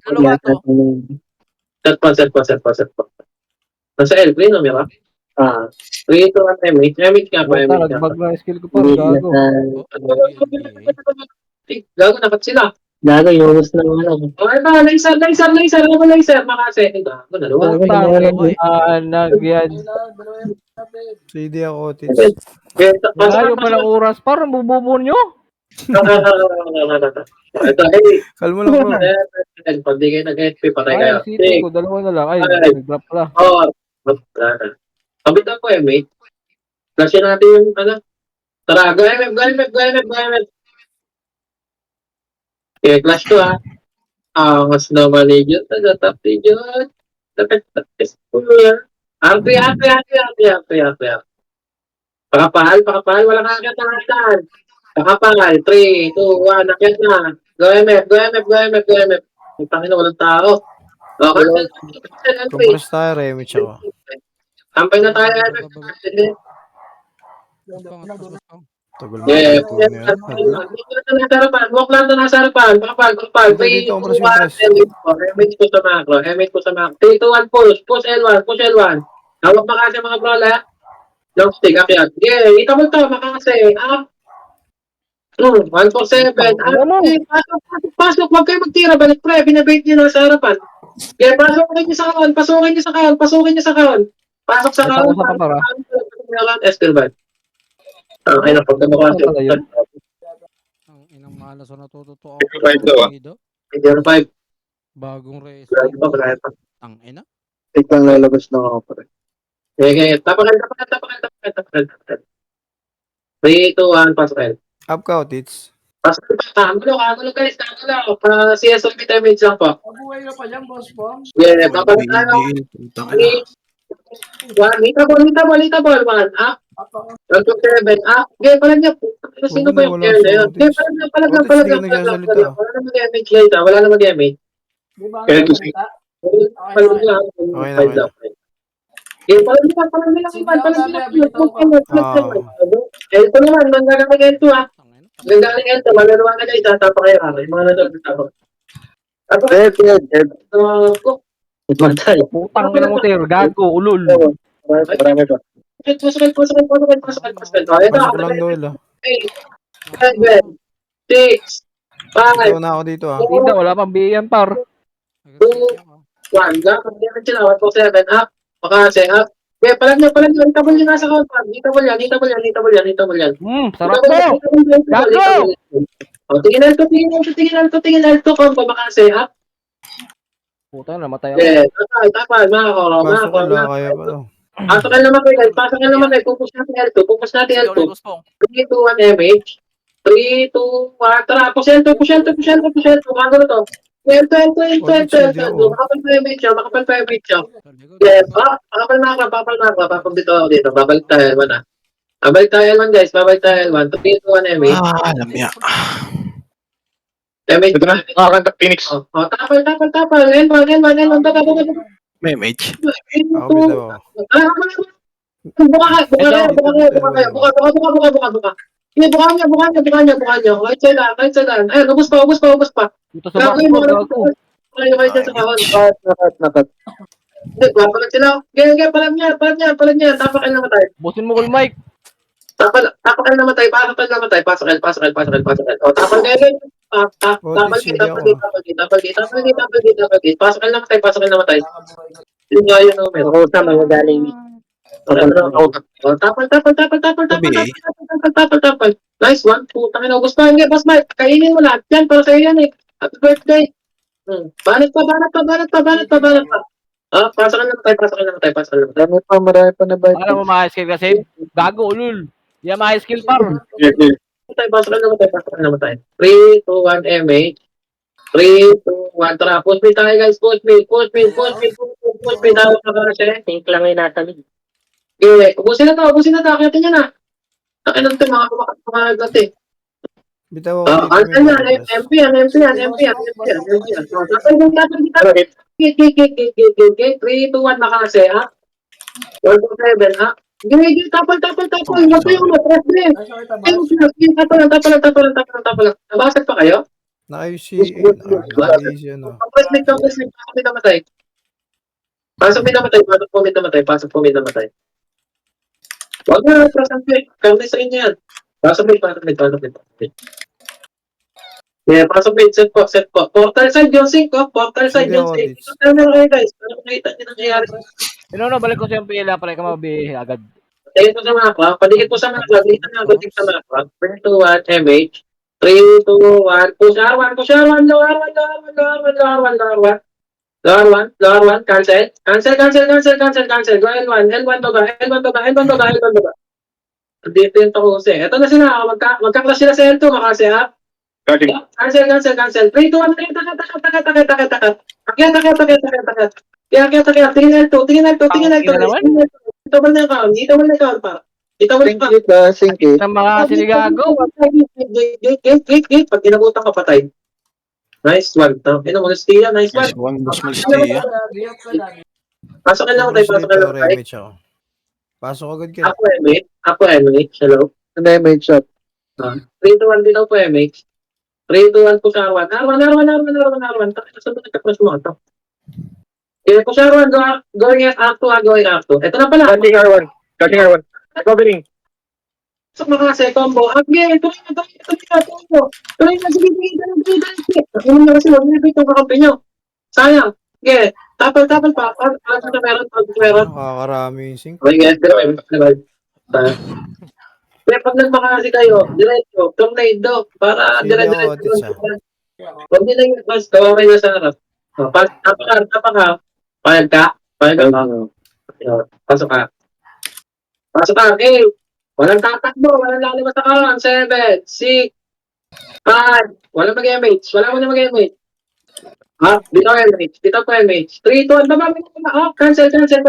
Luluwa to. Set po. Nasa L, play no, Mira? 3, 2, 1, Emit nga pa, Puta, nag-bug na yung skill ko pa. Gago. Gago, nakat sila. Gago, yung gusto ng ano. Okay ba, laser, makase. Gago, dalawa. Puta, nagyan. CD ako, dits. Layo pa ng oras. Parang bububo nyo. Ito, Kalmo lang bro. pag di kayo nag-HP, patay kayo. Ay, city ko. Dalawa na lang. Ay, nag-drop pala. Pabitan ko, mate. Flashin natin yung, tara, go MF. Okay, flash to, mas naman yun. Tatap yun. Happy. Pakapal, wala kang agad. Pakapal, 3, 2, 1, nakyat na. Go MF. Tangin na, walang tao. Okay, Compress tayo, remich ako. Tampay na tayo. Tagal mo Yeah. ito na yun. Hadla. Walk lang na nasa harapan. Pakapal. Dito, compress yung press. Emit ko sa macro. 3, 2, 1, push. Push L1. Hawak makasi mga brola. Long stick, akyat. Yeah, ito mo to, makasi. 147. Pasok. Huwag kayo magtira. Balik pre. Binabait nyo na sa harapan. Yeah, pasukin nyo sa kaon. Pasok sa kaon. Estel ba? Okay na, pag namakasi. Ang inang malas na natututo ako. 5. Bagong race. Grabe pa. Ang ina. Tikang lalabas na ako pare. Okay, tapakal. 3, 2, 1, pasok kayo. Up ka, dits. Pasok pa, kagulo guys. CS of damage lang po. Mabuhay ka pa dyan, boss po. Yeah, papalit tayo. Putang ina. 1, litable, 1, up. 127, up. Okay, palag niya. Sino ba yung player na yun? Okay, palag lang. Wala na mag-damage. Di ba? Kaya Ang gusto- salita? Palag lang. Okay na. Okay, palag lang. Ito naman, manggaling L2 ah. Manggaling L2, malalawa na guys. Tapa kayo ha. Yung mga nagtapos. Matay. Putang ina mo, sir. Gago. Ulol. Marami pa. Pasok lang doon ah. 7, 6, 5, Ito na ako dito ah. Hindi, wala pang BM par. 1. Gapag din sila. 147 up. Makase up. Okay, palag nyo. Hitable nyo nasa count. Hitable yan. Sarap mo. Gago! Tingin L2. Combo makase up. Puta, namatay ako. Yeah, tapal. Makakoro. Pasok ko lang kaya pa to. Pasok ka naman guys. Pupus natin L2. 3, 2, 1 MH. 3, 2, 1. Tara, push L2. Kano to? L2. Makapal pa MH siya. Yeah, papal makro. Dito. Babalik tayo L1 ah. Babalik tayo L1 guys. 3, 2, 1 MH. Alam niya. Damage. Ito na, nakakanta Phoenix. Tapal. N1, tapal. May mage. Ako bitaw. Buka kayo. Hindi, buka niyo. Right side lang. Ayun, ubos pa. Dito sa back ko, gago. Kayo dyan sa kawan. Nakat. Hindi, papalag sila. Gaya, palag niya. Tapa kayo namatay. Busin mo ko yung mic. Tapa kayo namatay. Pasok kayo. O, tapal kayo. Tapal gate. Pasok kayo namatay. Yun nga yun, Omer. Ako sa mga galing. Tapal. Nice one. Putang ina, gusto nga, boss Mike. Kainin mo lahat yan para sa'yo yan eh. Happy birthday. Banat pa. Pasok ka namatay. Marami pa na ba? Alam mo, ma-skill kasi. Gago, ulul. Yan, ma-skill par. Pasok ka namatay. 3, 2, 1, MH. 3, 2, 1, tara. Push me tayo guys. Push me. Tayo sa kasi. Think lang ay nasa mid. Okay, ubusin na to. Akitin nyo na. Nakinan ito, mga natin. Bitaw. Answer yan. MP yan. Gate. 3, 2, 1, makase, ha? 1, 2, 7, ha? Gate, tapal. Ito yung matras din. Tapal. Nabasag pa kayo? Na-IC. Na-IC ano. Compress mid namatay. Pasok po mid namatay. Wag na, present mid. Karne sa inyo yan. Pasok mid. Yeah, pasok mid. Set po. Portal side yung sync, oh. Ano kayo guys? Ano makita nyo nangyayari? Balik ko sa yung pila para ka mabihi agad. Padikit po sa mapa. Dito sa mapa. 3, 2, 1, MH. 3, 2, 1. Push R1. Lower 1. Cancel. Go L1 to ba. Dito yung takos eh. Ito na sila. Magka-clash sila sa L2. Makasi ha. Cancel. 3, 2, 1. Takat. Akyat. Tingin L2. Dito mo na account pa. Ng mga sinigago. Gate. Pag kinabutan ka patay. Nice one. Molestia. Nice one. Nice one, boss Malstia. Pasok ka lang tayo. Remage ako. Pasok agad kayo. Ako MH. Hello. Ano yung main shot? 3, 2, 1 din ako MH. 3, 2, 1 po sa R1. R1. Saan ba nagka-crush mo ito? Okay, po sa R1. Going R2. Ito na pala. Catching R1. Recovering. So, mga combo. Again, tuloy na. Sige. Ano na kasi, huwag nilipit yung kakampi nyo. Sayang. Okay. Tapal pa. Meron. Nakakarami yung sync. Okay, guys. Kaya pag nagmakasi kayo, diretso, tornado, para Sino diretso. yung otis, ah? Huwag nyo lang yung mas, gawa kayo sa harap. Tapa ka. Payag ka. Pasok ka. Okay. Walang tatakbo, walang lalabas sa karon. 7, 6, 5. Walang mag-MH. Dito po MH. 3, 2, 1. Baba mo na. Cancel. 3, 2,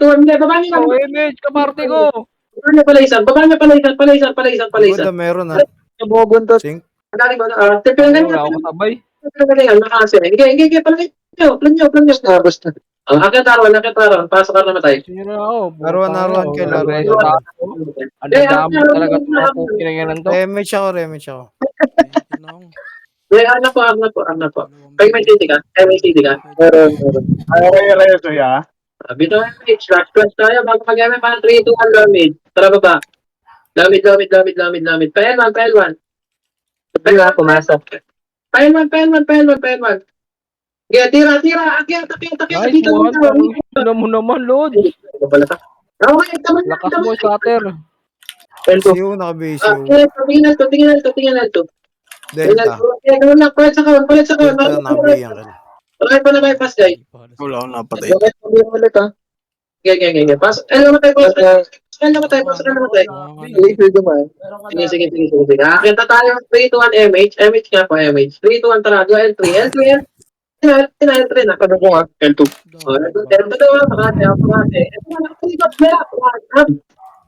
1. Hindi, baba niyo lang. Image, kaparte ko. Baba niyo pala isan. Ganda meron ha. Nabubuntot. Sync. Dali ba? Wala akong sabay. Nakasi. Hindi, pala plan nyo. Basta. Akit arawan. Pasok ka namatay. Sino na ako? Laruan kay laruan. Ang dami talaga ito mga pukinangan to. Remage ako. Arna po. Pag may city ka. Meron. Okay, so yeah. Bito MH. Rush tayo. Bago mag-MH pa 3, 2, 1 damage. Tara baba. Damage. Paelwan. Bigla pumasok. Paelwan. Yeah, tira. Akyat. Nice Dito one. mo. Ano mo naman, Lord? Okay, Lakas mo, scatter. CU naka-base CU. Tingnan ito. Delta. Palit sa kawan. Delta naka-base yan. Okay pa na may pass, guys. Wala akong napatay. Bakit sabi mo ulit ha? Okay. Pass. Namatay. Later dumaan. Sige. Kita tayo. 3, 2, 1, MH. MH nga po, MH. 3, 2, 1, tara. Go L3. L3 na. Ano ko nga? L2. L2 makati.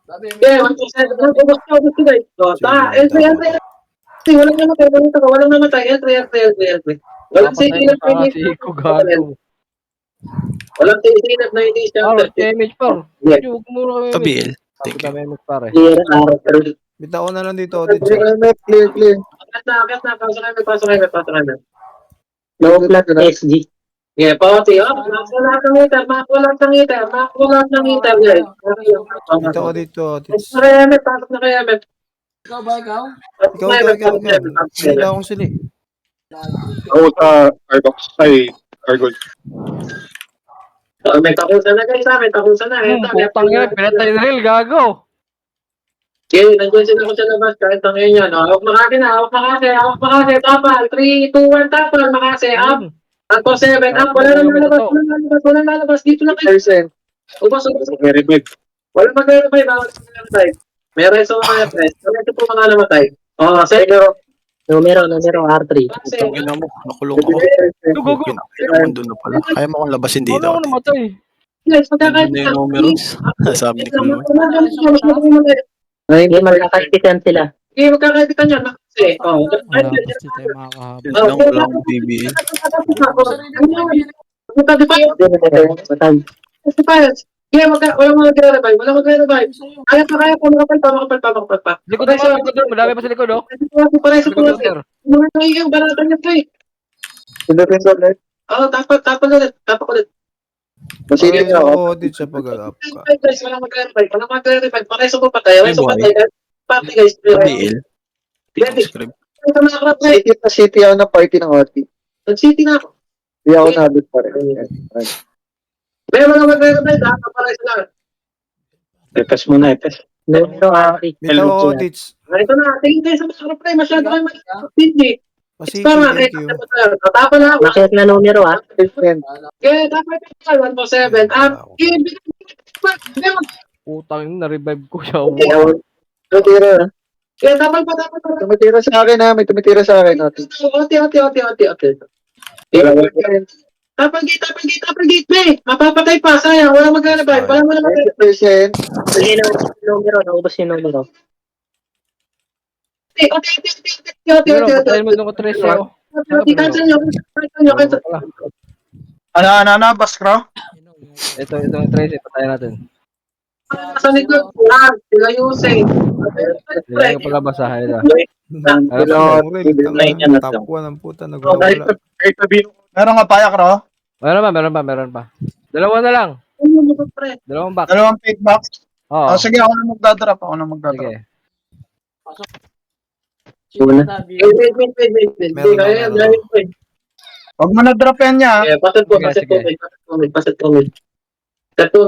Okay, 1, 2, 7. Ubus guys. L3. Walang namatay, walang namatay. Entry. Walang sisilap na hindi. Si ko gago. Walang sisilap na hindi siya. Par, damage par. Yeah. Huwag muna kayo. Tabil. Thank you. Damage pare. Clear R3. Bitaw na lang dito, Odits. Clear. Akit na. Pasok kami. Low flat SG. Yeah, pati. Makakulat ng heater, guys. Bitaw dito, Odits. Pasok na kaya, Met. Ikaw ba, ikaw? Ikaw. Sili daw akong sili. Ako sa Argox. Ay, Argox. May takusan na, guys. Ito, Putang yan, pinatay na rin, gago. Okay, nandiyan sila ko sa labas. Kahit ang yan. Hawak makake. Tapal. 3, 2, 1, tapal. Makase. Up. Ako 7. Up. Walang lalabas. Dito lang kayo. Ubas. Very big. Walang magre-revive. Bawal magre-revive. May reso mga press. Ito po mga namatay. Second. Numero R3. Putang ina mo. Nakulong ako. Go. Nandun na pala. Kaya mo akong labasin dito. Ano namatay? Yes, Nandun na yung numerous. Sabi ni Kulong. Hindi, magkakaspitan sila. Okay, magkakaibitan yan. Makase. Wala akong PBA. Walang magre-revive. Kaya pa. Makapal pa. Likod mo, madami pa sa likod, oh. Pares sa Likod, puso. sir. Mga nangyayon, balatan niya po eh. Tapal ulit. Masili niya ako. Odits sa pag-up ka. Guys, walang magre-revive. Pares sa patay. Party guys. Tabil. Ready. Script. Ito mga krap na City ako na party ng OT. City na ako. Hindi ako nabit pa rin. May mga magre-revive. Pares na. Epes muna, epes. Numero R3. Bitaw, Odits. Ito na. Tingin kayo sa mga krap na. Masyado kayo hindi. Pasiki, Tama. thank you. Tatapa na ako. Makiat na numero ah. Kaya dapat 147. Putang yun, na-revive ko siya. Tumitira. Kaya dapat pa. Tumitira sa akin ha. May tumitira sa akin. OT. Tapang gate, be. Mapapatay pa, sayang. Wala mag-revive. Wala mo na mag-revive. 90%. Sige na, numero. Naubos yung numero. Patayin mo doon ko 13, oh. Cancel nyo. Ano, Baskro? Ito yung 13, patayin natin. Sa likod, sila Yusay. Hindi ko pala basahin, ah. Top 1 ang puta, nagwawala. Meron nga payak, Ro? Meron pa. Dalawa na lang. Dalawang back. Dalawang pick box. Oo. Sige, ako na magdadrop. Sige. Huwag mo na-drop yan niya. Pasit po.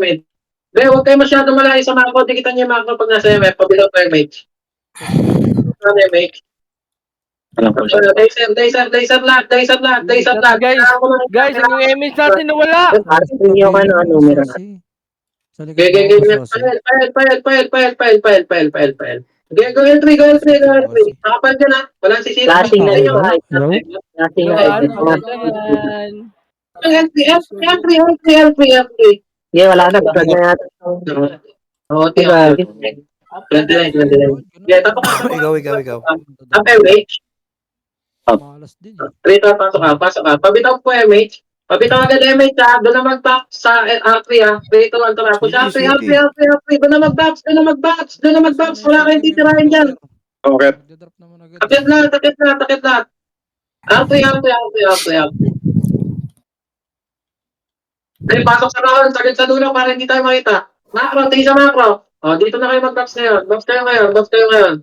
Be, huwag kayo masyado malayo sa macro. Dikitan niyo yung macro pag nasa MF. Pabilang pa yung mage. Laser lahat. Guys, ang image natin nawala. R3 yung numero na. Pile. Go entry. Nakapal ka na. Walang sisira. Flashing na yun. Hello? Flashing na yun. Entry. Sige, wala na. Basta na natin. Diba? 29. Yeah, tapos Ikaw. ang MH. 3 pasok ka. Pabitaw po MH. Pabitaw agad MH ha. Doon na mag-back sa R3 ha. 3 to 1 to na. Push R3. Doon na mag-backs. Wala kayong titirahin dyan. Okay. Takit lahat. R3. Dahil pasok sa round. Sagad sa dulo para hindi tayo makita. Macro. Tingin sa macro. Dito na kayo mag-backs ngayon. Backs kayo ngayon.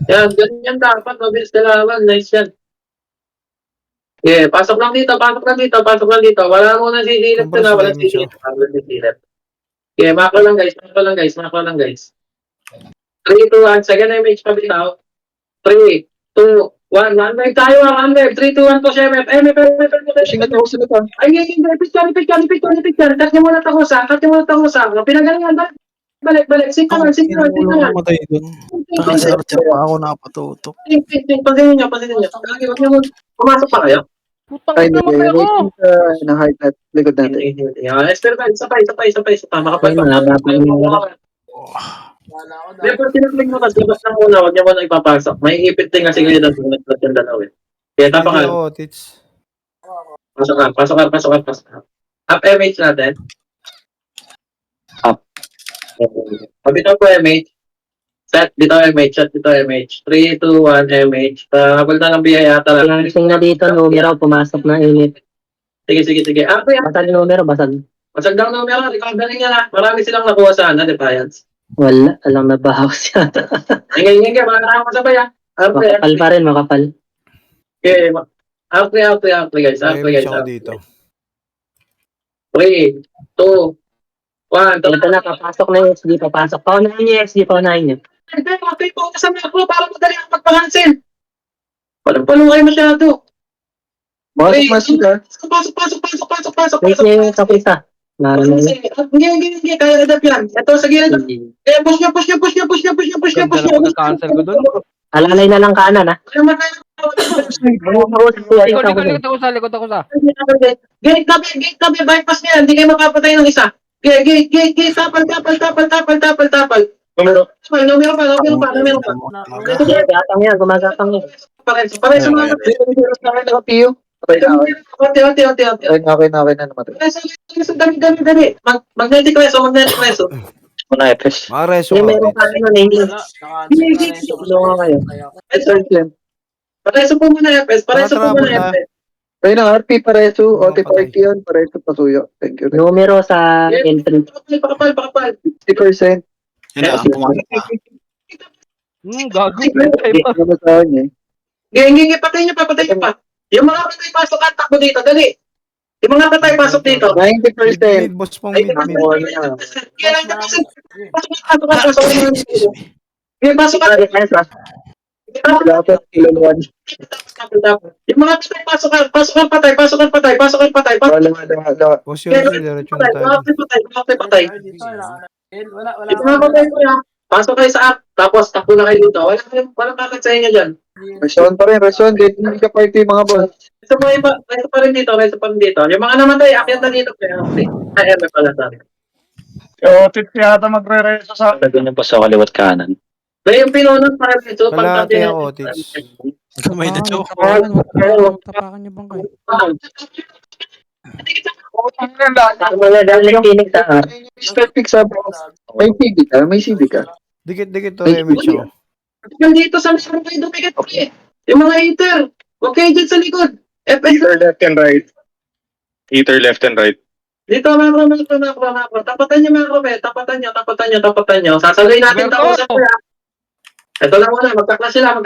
Yan, ganyan dapat. Mabilis kailangan. Nice yan. Yeah, pasok lang dito. Wala mo na sisilip ko na. Walang sisilip. Yeah, macro lang guys. 3, 2, 1. Second image pabitaw. 3, 2, 1. 1 tayo. 3, 2, 1 po siya. MF. Ay, pick yan. Cut niyo muna takusa. Pinagalingan ba? Balik. Sing naman. Matay doon. Nakasarcha pa ako napatutok. Pansinin niyo. Huwag niyo pumasok pa kayo. Putang Ay, ina naman ako. na hard at likod natin. Experiment. Sabay. Makapal pa. Pero tinatling mo kasi, labas lang muna, huwag niya muna ipapasok. May ipit din kasi ngayon ang naglat yung dalaw eh. Kaya Hindi tapangal. ako, Tits. Pasok ka. Up MH natin. Up. Pabitaw ko MH. Set, dito MH, set dito MH. 3, 2, 1, MH. Habol na ng biyaya talaga. Yung na dito, numero, pumasok na init. Sige. Up yan. Basag yung numero, basag. Masag daw numero, recovery nga na. Marami silang nakuha sa Defiance. Wala, alam na bahaw siya. Ingay, mga kasabay ah. Up, Makapal pa rin, makapal. Okay, up, guys. Up, May guys. MH ako dito. 3, 2, 1. Ito na, papasok na yung SD, papasok. Paunahin niyo yung SD, paunahin niyo. Okay po sa macro para madali ang magpahansin. Walang kayo masyado. Masok. Wait niya yung sa isa. Naroon na yun. Hindi, kaya edap yan. Ito, sa gilid. Kaya push niya. Ganda na pagka-cancel ko dun. Alalay na lang kanan, ha? Kaya matay. Likod ako sa. Gate tabi, bypass niya. Hindi kayo makapatay ng isa. Gate, tapal. Numero pa. Gumagatang yan, gumagatang yan. Pare sa mga Piyo. Onti. Okay na namatay. Dali. Magnetic reso. Muna epes. Makareso Yung ka. meron pa ano, name. Tulungan kayo. Pareso po muna FS. Kaya na, RP pareso, Oo, OT40 patay. yun, pareso pasuyo. Thank you. Numero sa entry. Pakapal. 50%. Gago. Tayo pa. Ano sa kanya? Geng, patay niyo pa. Yung mga patay pasok at takbo dito, dali. Yung mga patay pasok dito. 90%. Mid, boss pong mid. Pasok ka. Dapat ilan Yung mga patay pasok patay. Wala. Boss yun, diretso na tayo. Patay. Yung mga patay ko yan. Pasok kayo sa app, tapos takbo na kayo dito. Walang kakad sa inyo dyan. Reson pa rin. Dito na ka party mga boss. Reso pa rin dito. Yung mga namatay, akyat na dito. Ay, may pala sa akin. Tit yata magre-reso sa akin. Lagyan niyo pa sa kaliwat kanan. May yung pinunod para dito. Kalahati ako, Tits. Kamay na joke. Tapakan niyo bang kayo? Mga daling kinig sa app. Step pick sa boss. May CD ka. Dikit to MH ako. Dito sa mga kayo dumikit po eh. Yung mga hater. Huwag kayo dyan sa likod. FS. left and right. Either left and right. Dito, macro. Tapatan nyo. Sasagay natin Roberto! tapos sa kuya. Ito lang muna, magkaklas sila.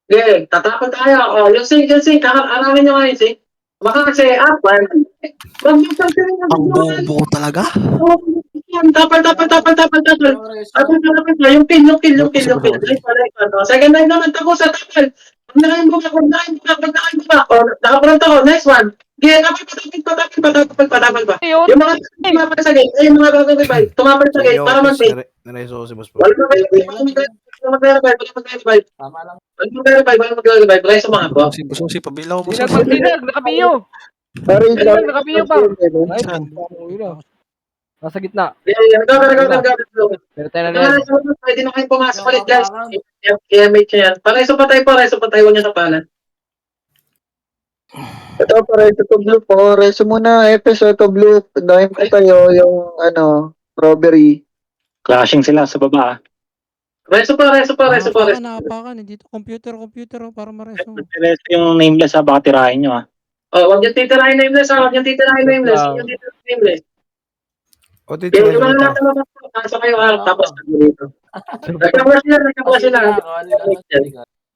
Okay, tatapon tayo. Oh, yung sync. Aralin nyo nga yung sync. Baka kasi, Ang bobo talaga. Tapal. Yung kill. Second time naman, tapos sa tapal. Huwag na kayong bumak. Nakapront ako, nice one. Patapal ba? Ayun. Yung mga tumapal sa gate, yung mga gagawin tumapal sa gate, para mag-take. Nareso ko si boss po. Walang mag-verify. Preso mga po. Si pabilaw mo. Sinag, nakapiyo. Sorry, Nakapiyo pa. Saan? Nasa gitna. Go. Pero tayo na. Pwede na kayong pumasok ulit, guys. I-MH yan. Pareso patay. Huwag niya kapalan. Ito pareso to blue po. Reso muna episode blue. Dahil ko tayo yung robbery. Clashing sila sa baba. Reso pa. Nakapakan. Dito, computer, para mareso. Pero yung nameless baka tirahin nyo Oh, huwag niyo titirahin nameless. O, Tits, Yung reso mga kita. natin pasok kayo, tapos dito. Nagkakla sila.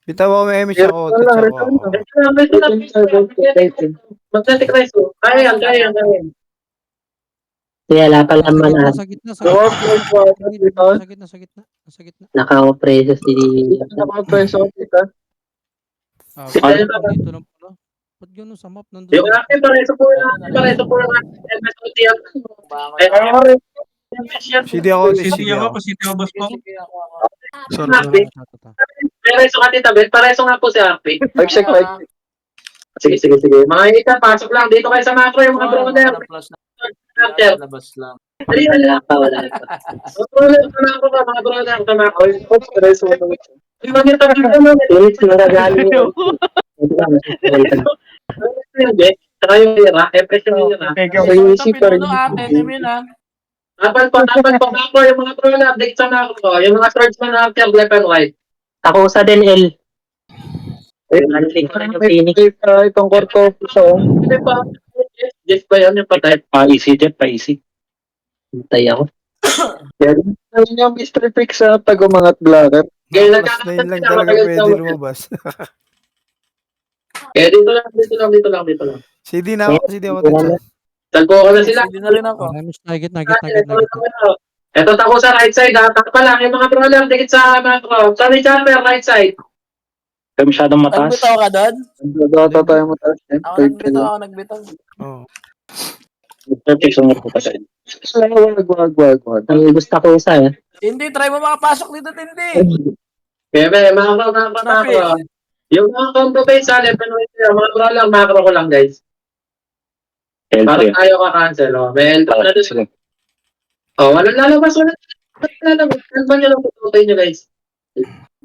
Bitaw ako, may MH ako. Tits ako. Magnetic reso. Kaya yan. Kaya lapal naman na. Sa gitna. Naka-preso si... Nakapreso kita. Dito lang pala. Ba't gano'n sa map? Nandun Yung akin, pareso po lang. MSOT yan. CD ako, Tits. CD ako. Sorry. Pareso ka, Tita Bel. Pareso nga po si RP. 5 seconds. Sige. Mga ita, pasok lang. Dito kayo sa macro yung mga brother. Dali, wala pa. Mga brother, tama ako. Yung mga tabi mo, Phoenix, nagagaling yun. saka yung lira, impression yung lira. Ito pinuno ate, namin ha. Tapal po, macro, yung mga brother, update sa macro. Yung mga swordsman na after black and white. Ako sa din, L. Unlink ko rin yung Phoenix. Itong korto sa Hindi pa, Jeff pa yan, yung patay. Pa-easy, Jeff, pa-easy. Hintay ako. Ayun yung mystery fix sa tagumangat blacker. Kaya Plus 9 lang talaga pwede lumabas. Kaya dito lang. CD na ako, CD ako dito. Talbo ko na sila. Hindi na rin ako. Nagit. Ito tako sa right side, ha? Takpa lang, yung mga brother, dikit sa macro. Sorry, Chamber, right side. Kaya masyadong mataas. Nagbitaw ka doon? Dota tayo mataas. Nagbitaw. Oh. Perfect, sunod ko pa sa inyo. Wag. Ang gusto ko isa eh. Hindi, try mo makapasok dito, Tindi. Kaya, macro. Yung mga combo base, ha? Yung mga brother, macro ko lang, guys. Para L3. tayo ka-cancel, oh. May entry na dun. Oh, walang lalabas. Ano ba nyo lang tututoy nyo, guys?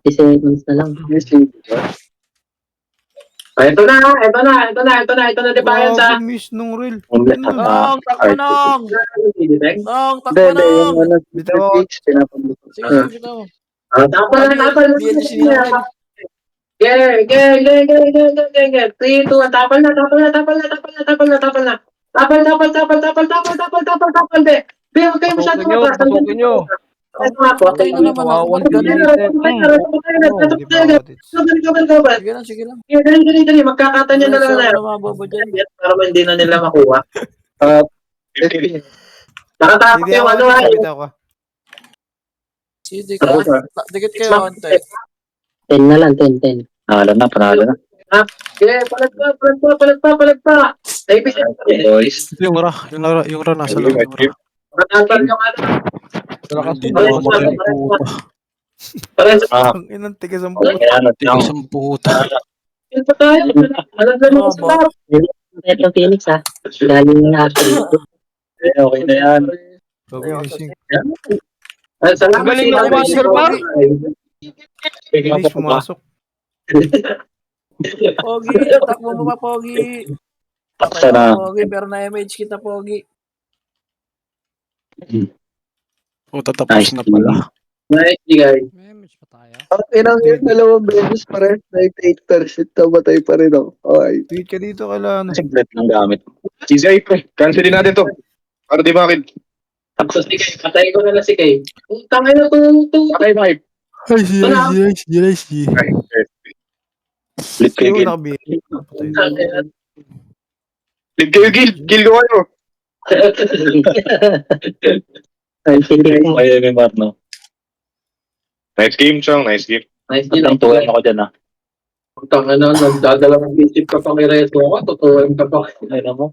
10 seconds na lang. Oh, ito na, defiance, ha? Grabe, miss nung reel. Omelette, Nong, takbo nong. Detect? Nong, Hindi, takbo nong. mystery fix, pinapagluto. Sige, bitaw. Tapal. Get. 3, 2, 1, tapal na. Tapal, be. Be, huwag kayo masyadong mabasa. Pasukin nyo. Patay na naman ako. Wow, Sige lang. Dali. Magkakata nyo na lang na. Ano mabobo dyan? Para hindi na nila makuha. Nakatapos CD yung ako, ano, ha? dito ako. Sige, dikit kayo, ante. 10 na lang, 10. Panalo na. Okay, palag pa. Boys. Yung ra nasa loob. Matapal yung ano. Hindi na ako makiputa. Ang inang tigas ang buhay. Tigas ang puta. Yun pa tayo. Alam mo sa lahat. Ito Phoenix ha. Galing na after ito. Okay na yan. Pag-finishing. Salamat. Galing na Master Bar. Finish, pumasok. Pogi, takbo mo pa, Pogi. Taksa na. Pogi, pero na-MH kita, Pogi. Puta, tapos na pala. Nice, guys. Ang inang yun, 2 beses pa rin. 98% namatay pa rin ako. Okay. Tweet ka dito kailangan. Siglet ng gamit. CCI pre, cancel din natin to. Para di bakit? Tapos si Kay, patay ko na lang si Kay. Tangay na to. Okay, bye. Ay, si. Split kayo, Yung Gil. nakabili. Leave kayo, Gil ko kayo. Ay, may Marno. Nice game, Chong. Nice game. Nice din. Ang tuwan ako dyan, Tangay na, nagdadalawang isip ka pa kay Rezo ako. Tutuwan ka pa. Ay, naman.